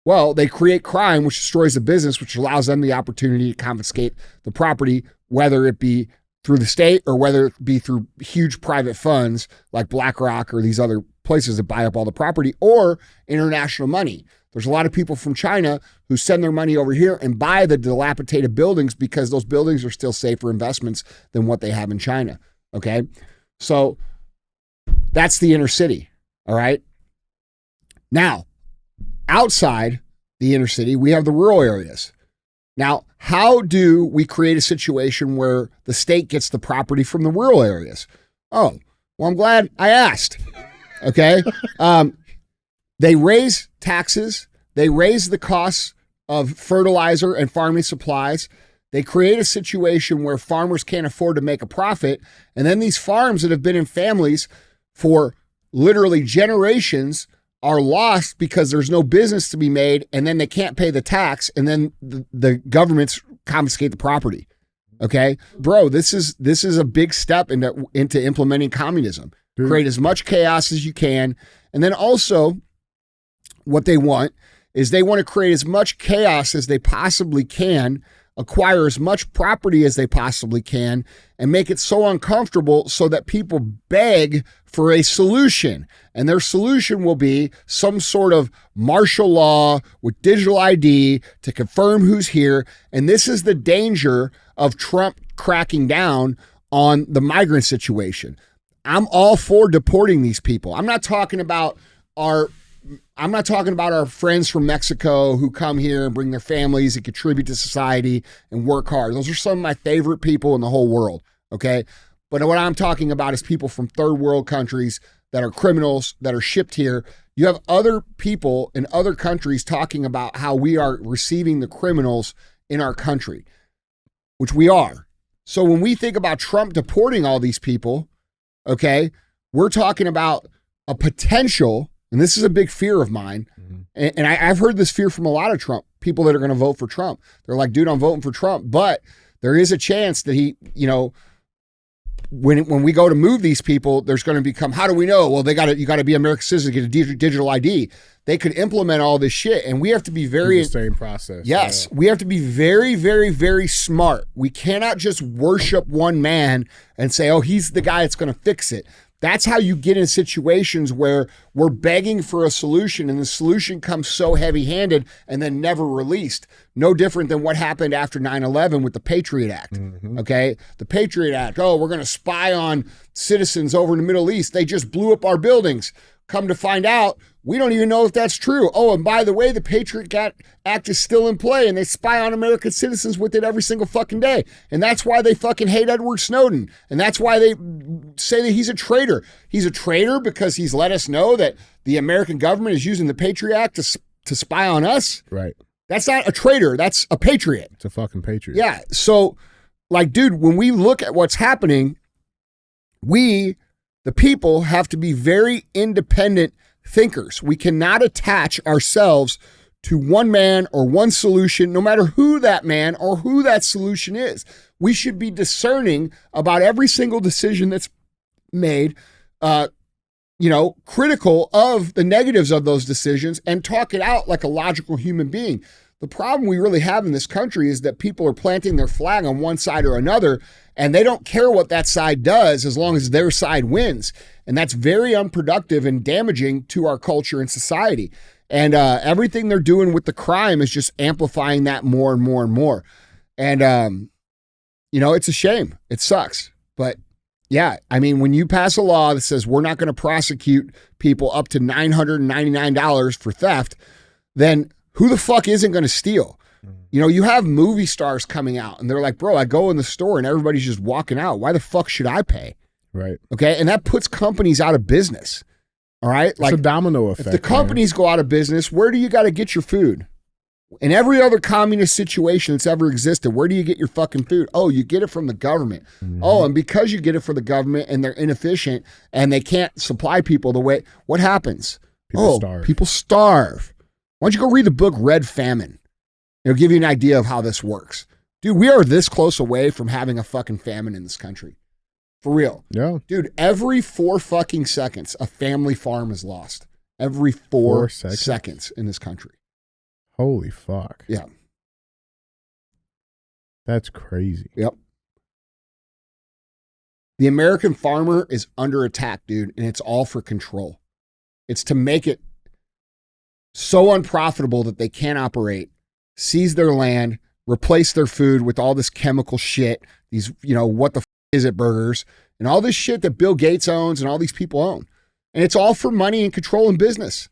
Well, they create crime, which destroys the business, which allows them the opportunity to confiscate the property, whether it be through the state or whether it be through huge private funds like BlackRock or these other places that buy up all the property, or international money. There's a lot of people from China who send their money over here and buy the dilapidated buildings because those buildings are still safer investments than what they have in China. Okay. So that's the inner city. All right. Now, outside the inner city, we have the rural areas. Now, how do we create a situation where the state gets the property from the rural areas? Oh, well, I'm glad I asked. Okay. They raise taxes. They raise the costs of fertilizer and farming supplies. They create a situation where farmers can't afford to make a profit. And then these farms that have been in families for literally generations are lost because there's no business to be made. And then they can't pay the tax. And then the governments confiscate the property. Okay, bro, this is a big step into implementing communism. Dude. Create as much chaos as you can. And then also what they want is they want to create as much chaos as they possibly can, acquire as much property as they possibly can, and make it so uncomfortable so that people beg for a solution. And their solution will be some sort of martial law with digital ID to confirm who's here. And this is the danger of Trump cracking down on the migrant situation. I'm all for deporting these people. I'm not talking about our friends from Mexico who come here and bring their families and contribute to society and work hard. Those are some of my favorite people in the whole world, okay? But what I'm talking about is people from third world countries that are criminals that are shipped here. You have other people in other countries talking about how we are receiving the criminals in our country, which we are. So when we think about Trump deporting all these people, okay, we're talking about a potential, and this is a big fear of mine, and I've heard this fear from a lot of Trump, people that are going to vote for Trump. They're like, dude, I'm voting for Trump, but there is a chance that he, when we go to move these people, there's going to become, how do we know? Well, you got to be American citizen to get a digital ID. They could implement all this shit, and we have to be very... It's the same process. Yes, we have to be very, very, very smart. We cannot just worship one man and say, oh, he's the guy that's going to fix it. That's how you get in situations where we're begging for a solution and the solution comes so heavy-handed and then never released. No different than what happened after 9/11 with the Patriot Act, okay? The Patriot Act, oh, we're going to spy on citizens over in the Middle East. They just blew up our buildings. Come to find out, we don't even know if that's true. Oh, and by the way, the Patriot Act is still in play and they spy on American citizens with it every single fucking day. And that's why they fucking hate Edward Snowden. And that's why they say that he's a traitor. He's a traitor because he's let us know that the American government is using the Patriot Act to spy on us. Right. That's not a traitor. That's a patriot. It's a fucking patriot. Yeah. So, like, dude, when we look at what's happening, the people have to be very independent thinkers. We cannot attach ourselves to one man or one solution, no matter who that man or who that solution is. We should be discerning about every single decision that's made, critical of the negatives of those decisions and talk it out like a logical human being. The problem we really have in this country is that people are planting their flag on one side or another, and they don't care what that side does as long as their side wins. And that's very unproductive and damaging to our culture and society. And everything they're doing with the crime is just amplifying that more and more and more. And, it's a shame. It sucks. But yeah, I mean, when you pass a law that says we're not going to prosecute people up to $999 for theft, then who the fuck isn't going to steal? You know, you have movie stars coming out and they're like, bro, I go in the store and everybody's just walking out. Why the fuck should I pay? Right. Okay. And that puts companies out of business. All right. It's a domino effect. If the companies go out of business, where do you got to get your food? In every other communist situation that's ever existed, where do you get your fucking food? Oh, you get it from the government. Mm-hmm. Oh, and because you get it from the government and they're inefficient and they can't supply people the way, what happens? People starve. Why don't you go read the book Red Famine? It'll give you an idea of how this works. Dude, we are this close away from having a fucking famine in this country. For real. Yeah. Dude, every 4 fucking seconds, a family farm is lost. Every 4 seconds in this country. Holy fuck. Yeah. That's crazy. Yep. The American farmer is under attack, dude, and it's all for control. It's to make it so unprofitable that they can't operate, seize their land, replace their food with all this chemical shit, these, you know, what the is it burgers, and all this shit that Bill Gates owns and all these people own. And it's all for money and control and business.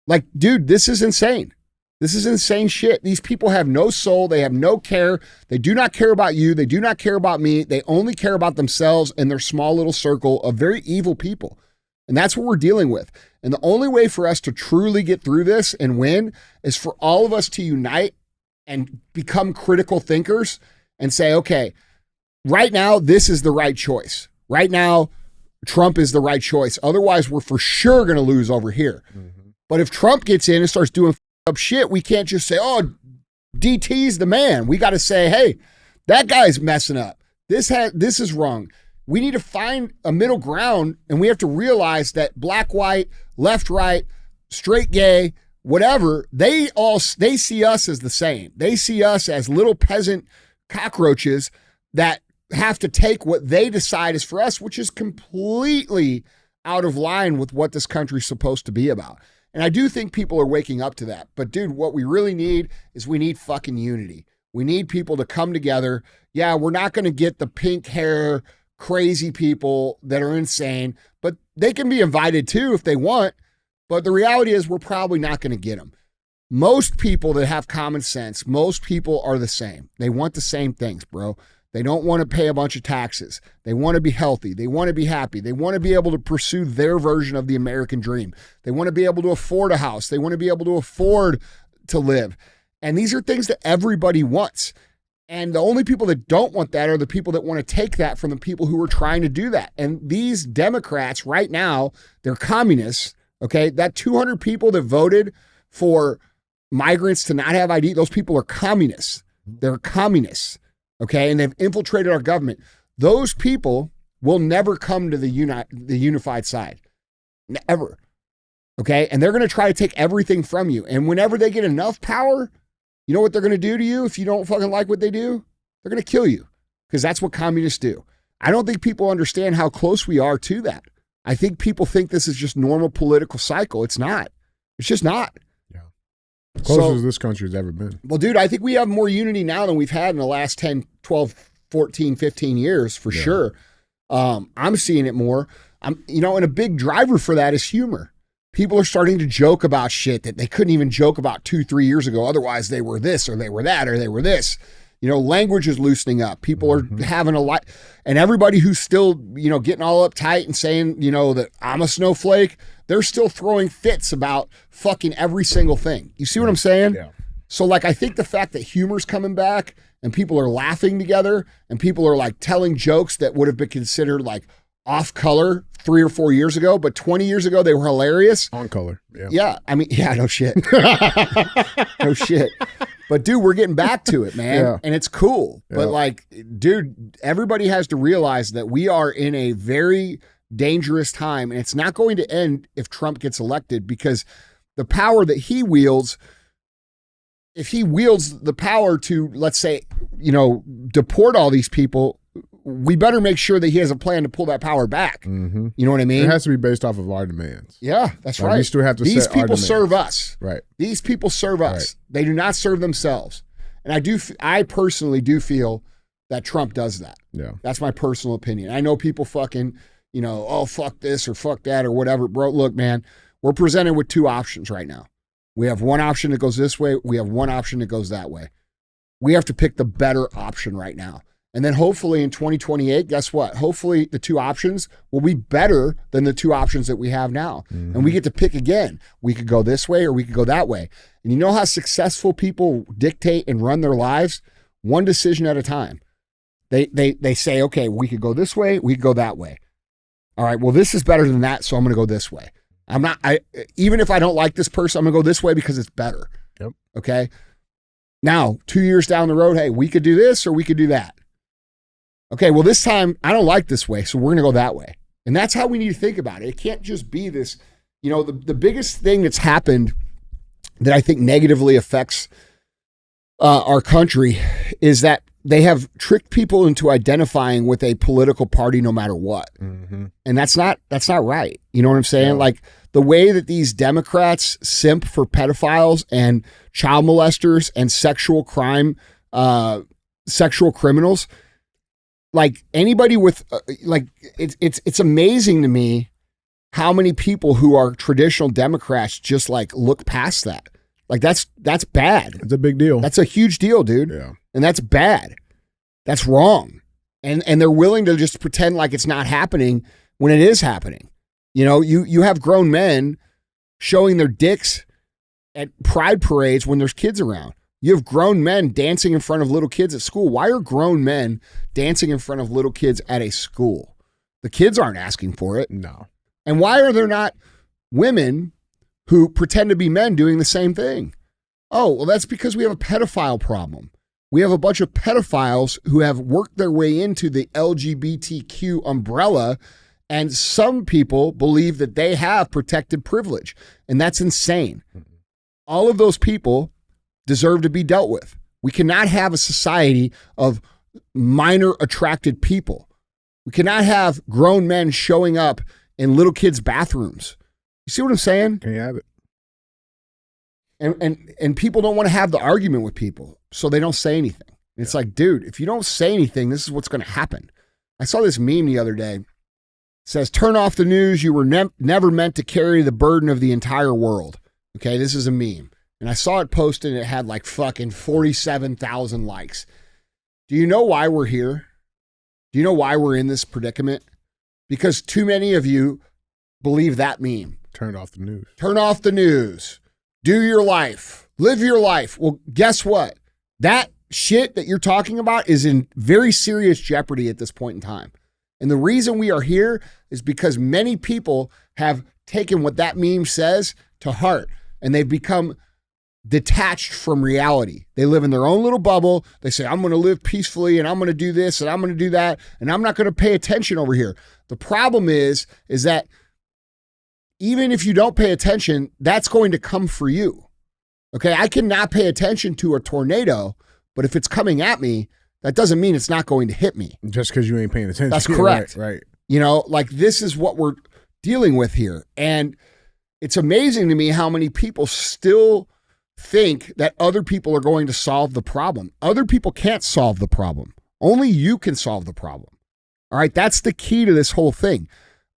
Like, dude, this is insane. This is insane shit. These people have no soul. They have no care. They do not care about you. They do not care about me. They only care about themselves and their small little circle of very evil people. And that's what we're dealing with. And the only way for us to truly get through this and win is for all of us to unite and become critical thinkers and say, okay, right now, this is the right choice. Right now, Trump is the right choice. Otherwise, we're for sure going to lose over here. Mm-hmm. But if Trump gets in and starts doing up shit, we can't just say, oh, DT's the man. We got to say, hey, that guy's messing up. This is wrong. We need to find a middle ground, and we have to realize that black, white, left, right, straight, gay, whatever, they see us as the same. They see us as little peasant cockroaches that have to take what they decide is for us, which is completely out of line with what this country's supposed to be about. And I do think people are waking up to that. But dude, what we really need is we need fucking unity. We need people to come together. Yeah, we're not going to get the pink hair, crazy people that are insane, but they can be invited too if they want. But the reality is we're probably not going to get them. Most people that have common sense, most people are the same. They want the same things, bro. They don't want to pay a bunch of taxes. They want to be healthy. They want to be happy. They want to be able to pursue their version of the American dream. They want to be able to afford a house. They want to be able to afford to live. And these are things that everybody wants. And the only people that don't want that are the people that want to take that from the people who are trying to do that. And these Democrats right now, they're communists, okay? That 200 people that voted for migrants to not have ID, those people are communists. They're communists. Okay, and they've infiltrated our government. Those people will never come to the unified side. Never. Okay, and they're going to try to take everything from you. And whenever they get enough power, you know what they're going to do to you if you don't fucking like what they do? They're going to kill you because that's what communists do. I don't think people understand how close we are to that. I think people think this is just normal political cycle. It's not. It's just not. Closest as this country has ever been. Well, dude, I think we have more unity now than we've had in the last 10, 12, 14, 15 years for sure. I'm seeing it more. And a big driver for that is humor. People are starting to joke about shit that they couldn't even joke about 2-3 years ago. Otherwise, they were this or they were that or they were this. Language is loosening up. People are having a lot. And everybody who's still, getting all uptight and saying, that I'm a snowflake, they're still throwing fits about fucking every single thing. You see what I'm saying? Yeah. So, I think the fact that humor's coming back and people are laughing together and people are, telling jokes that would have been considered, off color 3 or 4 years ago, but 20 years ago, they were hilarious. On color. Yeah. Yeah. I mean, yeah, no shit. No shit. But dude, we're getting back to it, man. Yeah. And it's cool. Yeah. But dude, everybody has to realize that we are in a very dangerous time, and it's not going to end if Trump gets elected, because the power that he wields, if he wields the power to, let's say, deport all these people, we better make sure that he has a plan to pull that power back. Mm-hmm. You know what I mean? It has to be based off of our demands. Yeah, that's right. We still have to These set our people demands. serve us. Right. These people serve us. Right. They do not serve themselves. And I personally do feel that Trump does that. Yeah. That's my personal opinion. I know people fucking, oh, fuck this or fuck that or whatever. Bro, look, man, we're presented with 2 options right now. We have one option that goes this way. We have one option that goes that way. We have to pick the better option right now. And then hopefully in 2028, guess what? Hopefully the two options will be better than the two options that we have now. Mm-hmm. And we get to pick again. We could go this way or we could go that way. And you know how successful people dictate and run their lives? One decision at a time. They say, okay, we could go this way, we could go that way. All right, well, this is better than that, so I'm going to go this way. Even if I don't like this person, I'm going to go this way because it's better. Yep. Okay? Now, 2 years down the road, hey, we could do this or we could do that. Okay, well, this time I don't like this way, so we're going to go that way. And that's how we need to think about it. It can't just be this, the biggest thing that's happened that I think negatively affects our country is that they have tricked people into identifying with a political party no matter what. Mm-hmm. And that's not right. You know what I'm saying? Yeah. Like the way that these Democrats simp for pedophiles and child molesters and sexual criminals, like anybody with it's amazing to me how many people who are traditional Democrats just like look past that. Like that's bad. It's a big deal. That's a huge deal, dude. Yeah. And that's bad. That's wrong. And they're willing to just pretend like it's not happening when it is happening. You have grown men showing their dicks at pride parades when there's kids around. You have grown men dancing in front of little kids at school. Why are grown men dancing in front of little kids at a school? The kids aren't asking for it. No. And why are there not women who pretend to be men doing the same thing? Oh, well, that's because we have a pedophile problem. We have a bunch of pedophiles who have worked their way into the LGBTQ umbrella, and some people believe that they have protected privilege, and that's insane. All of those people deserve to be dealt with. We cannot have a society of minor attracted people. We cannot have grown men showing up in little kids' bathrooms. You see what I'm saying? Can you have it? And people don't want to have the argument with people, so they don't say anything. It's like, dude, if you don't say anything, this is what's going to happen. I saw this meme the other day. It says, turn off the news. You were never meant to carry the burden of the entire world. Okay, this is a meme. And I saw it posted and it had like fucking 47,000 likes. Do you know why we're here? Do you know why we're in this predicament? Because too many of you believe that meme. Turn off the news. Turn off the news. Do your life. Live your life. Well, guess what? That shit that you're talking about is in very serious jeopardy at this point in time. And the reason we are here is because many people have taken what that meme says to heart, and they've become detached from reality. They live in their own little bubble. They say, I'm going to live peacefully and I'm going to do this and I'm going to do that and I'm not going to pay attention over here. The problem is that even if you don't pay attention, that's going to come for you. Okay, I cannot pay attention to a tornado, but if it's coming at me, that doesn't mean it's not going to hit me. Just because you ain't paying attention. That's correct. Right. Like this is what we're dealing with here. And it's amazing to me how many people still think that other people are going to solve the problem. Other people can't solve the problem. Only you can solve the problem. All right, that's the key to this whole thing.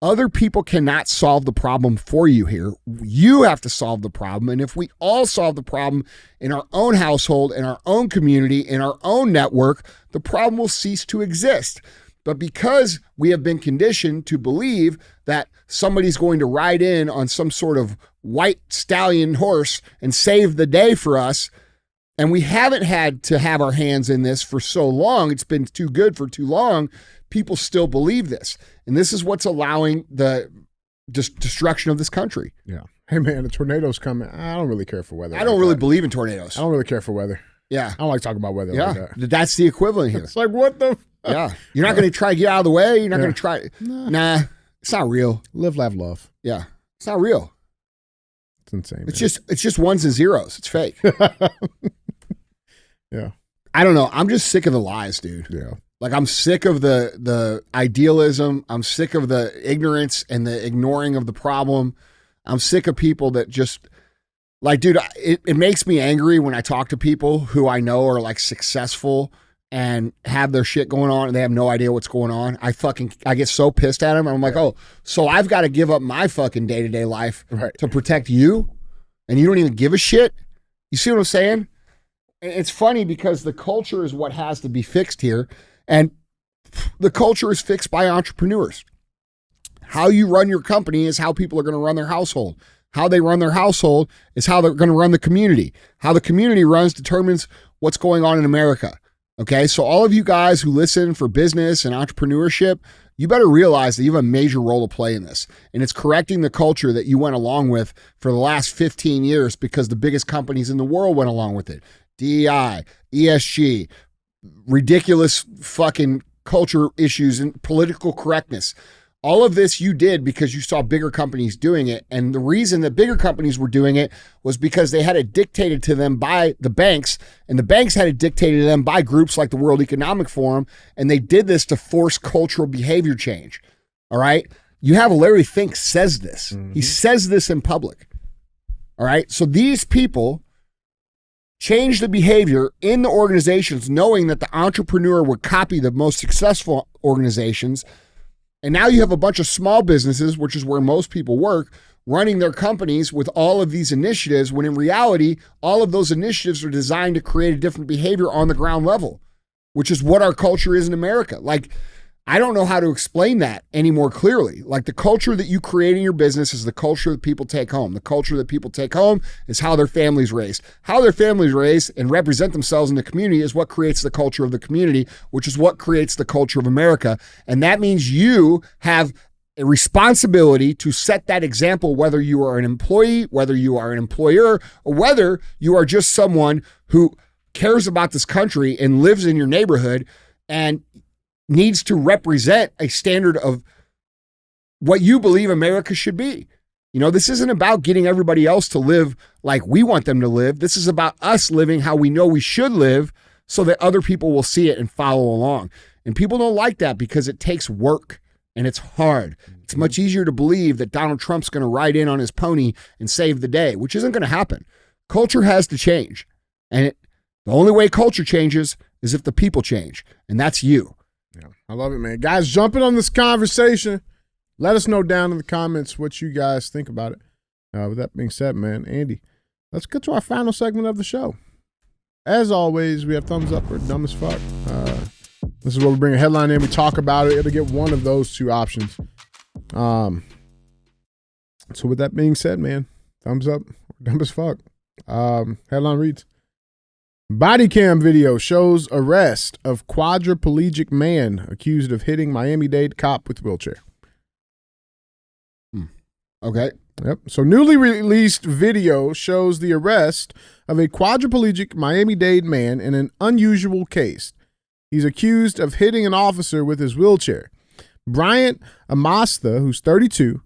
Other people cannot solve the problem for you here. You have to solve the problem. And if we all solve the problem in our own household, in our own community, in our own network, the problem will cease to exist. But because we have been conditioned to believe that somebody's going to ride in on some sort of white stallion horse and save the day for us, and we haven't had to have our hands in this for so long, it's been too good for too long, people still believe this. And this is what's allowing the destruction of this country. Yeah. Hey, man, the tornado's coming. I don't really care for weather. I don't really believe in tornadoes. I don't really care for weather. Yeah. I don't like talking about weather Yeah. like that. That's the equivalent here. It's like, what the? Yeah. You're not going to try to get out of the way. You're not going to try. Nah. Nah, it's not real. Live, laugh, love. Yeah. It's not real. It's insane. It's just ones and zeros. It's fake. Yeah. I don't know. I'm just sick of the lies, dude. Yeah. Like I'm sick of the idealism. I'm sick of the ignorance and the ignoring of the problem. I'm sick of people that just like, dude, it makes me angry when I talk to people who I know are like successful and have their shit going on and they have no idea what's going on. I get so pissed at them. I'm like, oh, so I've got to give up my fucking day-to-day life Right. to protect you? and you don't even give a shit. You see what I'm saying? It's funny because the culture is what has to be fixed here. And the culture is fixed by entrepreneurs. How you run your company is how people are going to run their household. How they run their household is how they're going to run the community. How the community runs determines what's going on in America. Okay, so all of you guys who listen for business and entrepreneurship, you better realize that you have a major role to play in this. And it's correcting the culture that you went along with for the last 15 years because the biggest companies in the world went along with it. DEI, ESG, ridiculous fucking culture issues and political correctness. All of this you did because you saw bigger companies doing it. And the reason that bigger companies were doing it was because they had it dictated to them by the banks, and the banks had it dictated to them by groups like the World Economic Forum, and they did this to force cultural behavior change. All right? You have Larry Fink says this. Mm-hmm. He says this in public. All right? So these people change the behavior in the organizations knowing that the entrepreneur would copy the most successful organizations. And now you have a bunch of small businesses, which is where most people work, running their companies with all of these initiatives, when in reality, all of those initiatives are designed to create a different behavior on the ground level, which is what our culture is in America. Like, I don't know how to explain that any more clearly. Like, the culture that you create in your business is the culture that people take home. The culture that people take home is how their family's raised. How their family's raised and represent themselves in the community is what creates the culture of the community, which is what creates the culture of America. And that means you have a responsibility to set that example, whether you are an employee, whether you are an employer, or whether you are just someone who cares about this country and lives in your neighborhood and needs to represent a standard of what you believe America should be. You know, this isn't about getting everybody else to live like we want them to live. This is about us living how we know we should live so that other people will see it and follow along. And people don't like that because it takes work and it's hard. It's much easier to believe that Donald Trump's going to ride in on his pony and save the day, which isn't going to happen. Culture has to change. And the only way culture changes is if the people change. And that's you. Yeah, I love it, man. Guys, jumping on this conversation. Let us know down in the comments what you guys think about it. With that being said, man, Andy, let's get to our final segment of the show. As always, we have thumbs up or dumb as fuck. This is where we bring a headline in, we talk about it. It'll get one of those two options. So with that being said, man, thumbs up or dumb as fuck. Headline reads, body cam video shows arrest of quadriplegic man accused of hitting Miami-Dade cop with wheelchair. Okay. Yep. So newly released video shows the arrest of a quadriplegic Miami-Dade man in an unusual case. He's accused of hitting an officer with his wheelchair. Bryant Amasta, who's 32,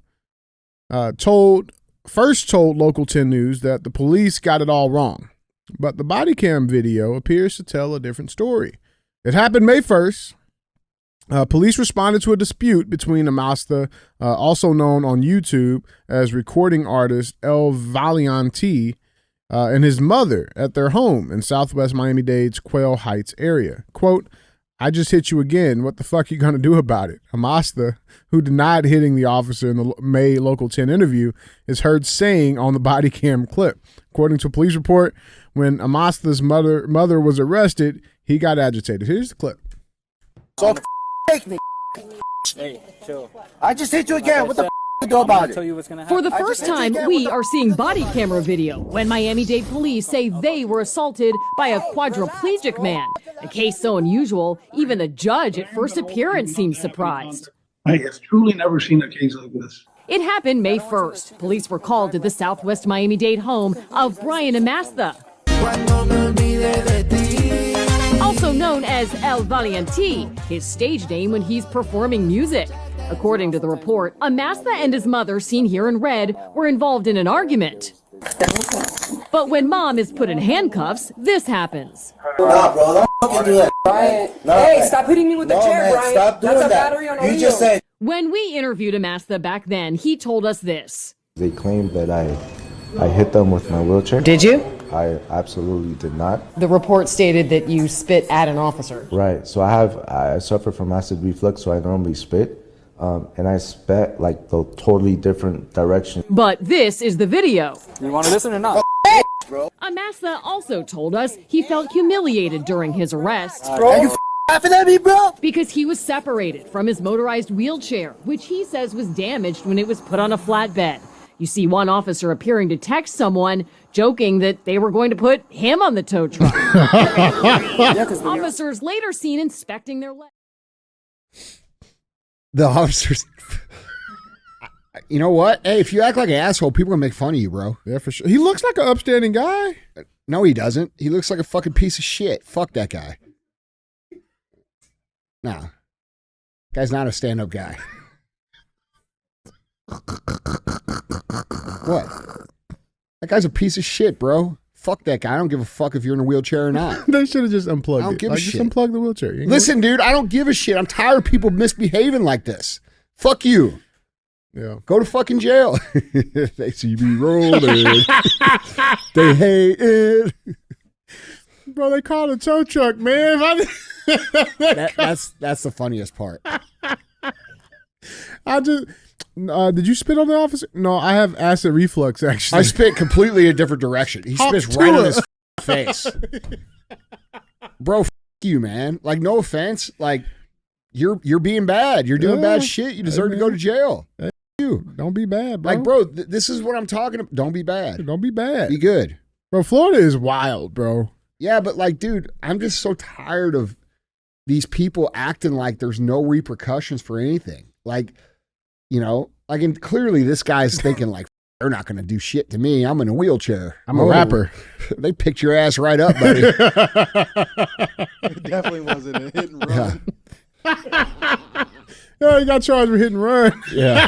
first told Local 10 News that the police got it all wrong. But the body cam video appears to tell a different story. It happened May 1st. Police responded to a dispute between Amasta, also known on YouTube as recording artist El Valiante, and his mother at their home in southwest Miami-Dade's Quail Heights area. Quote, "I just hit you again. What the fuck you gonna do about it?" Amasta, who denied hitting the officer in the May Local 10 interview, is heard saying on the body cam clip. According to a police report, when Amasta's mother was arrested, he got agitated. Here's the clip. So take me. Hey, chill. I just hit you again. What the you do about it? For the first time, we are seeing body camera video when Miami-Dade police say they were assaulted by a quadriplegic man. A case so unusual, even the judge at first appearance seemed surprised. I have truly never seen a case like this. It happened May 1st. Police were called to the southwest Miami-Dade home of Brian Amasta, also known as El Valiante, his stage name when he's performing music. According to the report, Amasta and his mother, seen here in red, were involved in an argument. But when mom is put in handcuffs, this happens. Nah, bro, don't fucking do that. Brian, hey, stop hitting me with the chair, man, Brian. Stop doing That's a that. battery on You audio. just said. When we interviewed Amasta back then, he told us this. They claimed that I hit them with my wheelchair. Did you? I absolutely did not. The report stated that you spit at an officer. Right. So I suffer from acid reflux, so I normally spit. and I sped like the totally different direction. But this is the video. You want to listen or not? Amasa also told us he felt humiliated during his arrest Bro, you laughing at me, bro? because he was separated from his motorized wheelchair, which he says was damaged when it was put on a flatbed. You see one officer appearing to text someone, joking that they were going to put him on the tow truck. Officers later seen inspecting their legs. The officers. You know what? Hey, if you act like an asshole, people are gonna make fun of you, bro. Yeah, for sure. He looks like an upstanding guy. No, he doesn't. He looks like a fucking piece of shit. Fuck that guy. Nah. Guy's not a stand-up guy. What? That guy's a piece of shit, bro. Fuck that guy. I don't give a fuck if you're in a wheelchair or not. They should have just unplugged I don't it. give a Just shit. unplug the wheelchair. You know? Listen, dude, I don't give a shit. I'm tired of people misbehaving like this. Fuck you. Yeah. Go to fucking jail. They see me rolling. They hate it. Bro, they called a tow truck, man. That's the funniest part. I just did you spit on the officer? No, I have acid reflux actually. I spit completely a different direction. He Hop spits to right on it. his face. Bro, you, man. Like, no offense. Like, you're being bad. You're doing bad shit. You deserve to go to jail. Hey, you don't be bad, bro. Like, bro, this is what I'm talking about. Don't be bad. Don't be bad. Be good. Bro, Florida is wild, bro. Yeah, but like, dude, I'm just so tired of these people acting like there's no repercussions for anything. Like, you know, like, and clearly this guy's thinking like, they're not going to do shit to me. I'm in a wheelchair. I'm a rapper. They picked your ass right up, buddy. It definitely wasn't a hit and run. Yeah, he got charged with hit and run. Yeah.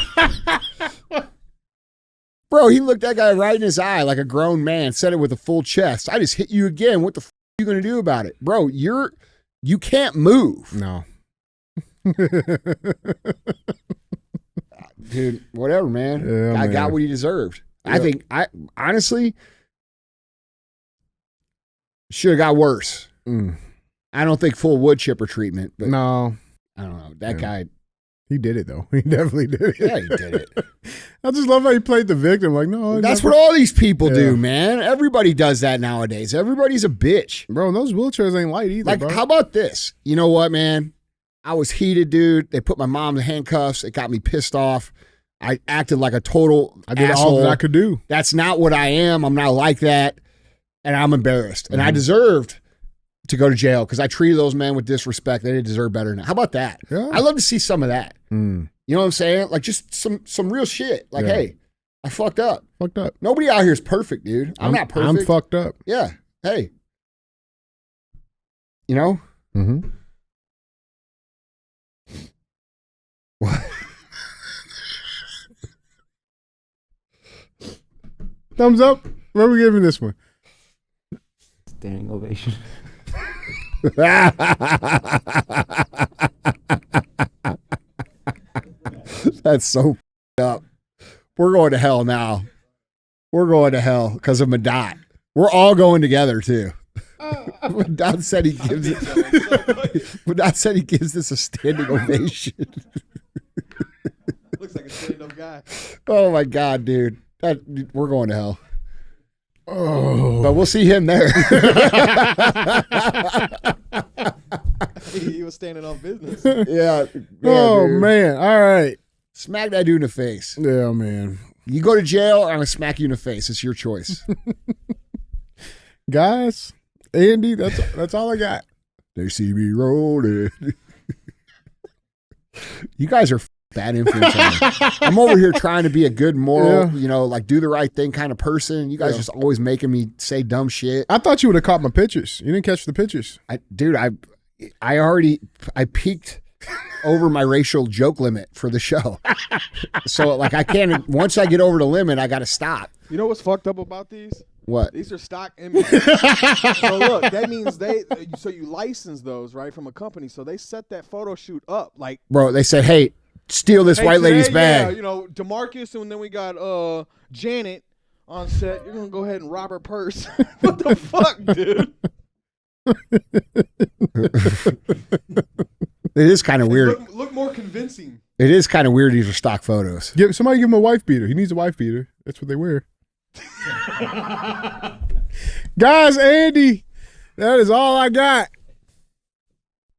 Bro, he looked that guy right in his eye like a grown man, said it with a full chest. I just hit you again. What the f*** are you going to do about it? Bro, you can't move. No. Dude, whatever, man. Yeah, I man. got what he deserved. Yeah. I think, honestly, should have got worse. I don't think full wood chipper treatment, but No. I don't know. That guy, He did it though. He definitely did it. yeah, he did it. I just love how he played the victim. Like, no, That's never- what all these people Yeah. do, man. Everybody does that nowadays. Everybody's a bitch. Bro, those wheelchairs ain't light either, Like, bro. how about this? You know what, man? I was heated, dude. They put my mom in handcuffs. It got me pissed off. I acted like a total I did asshole. all that I could do. That's not what I am. I'm not like that. And I'm embarrassed. And I Mm-hmm. deserved to go to jail because I treated those men with disrespect. They didn't deserve better than that. How about that? Yeah. I love to see some of that. Mm. You know what I'm saying? Like, just some real shit. Like, Yeah. hey, I fucked up. Fucked up. Nobody out here is perfect, dude. I'm not perfect. I'm fucked up. Yeah. Hey. You know? Mm-hmm. What? Thumbs up. Where are we giving this one? Standing ovation. That's so up. We're going to hell now. We're going to hell because of Madot. We're all going together too. Madot said he gives it. Madot said he gives this a standing ovation. Looks like a stand-up guy. Oh my god, dude! We're going to hell. Oh. But we'll see him there. He was standing on business. Yeah. Oh dude. man. All right. Smack that dude in the face. Yeah, man. You go to jail, or I'm gonna smack you in the face. It's your choice. Guys, Andy, that's all I got. They see me rolling. You guys are bad influence on me. I'm over here trying to be a good moral, Yeah. you know, like do the right thing kind of person. You guys just always making me say dumb shit. I thought you would have caught my pictures. You didn't catch the pictures. Dude, I peaked over my racial joke limit for the show. So like I can't, once I get over the limit, I got to stop. You know what's fucked up about these? What? These are stock images. So look, that means so you license those, right, from a company. So they set that photo shoot up like, Bro, they said, hey, steal this white lady's bag. Yeah, you know, DeMarcus, and then we got Janet on set. You're gonna go ahead and rob her purse. What the fuck, dude? It is kind of weird. Look more convincing. It is kind of weird these are stock photos. Somebody give him a wife beater. He needs a wife beater. That's what they wear. Guys, Andy, that is all I got.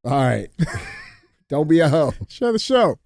All right. Don't be a hoe. Share the show.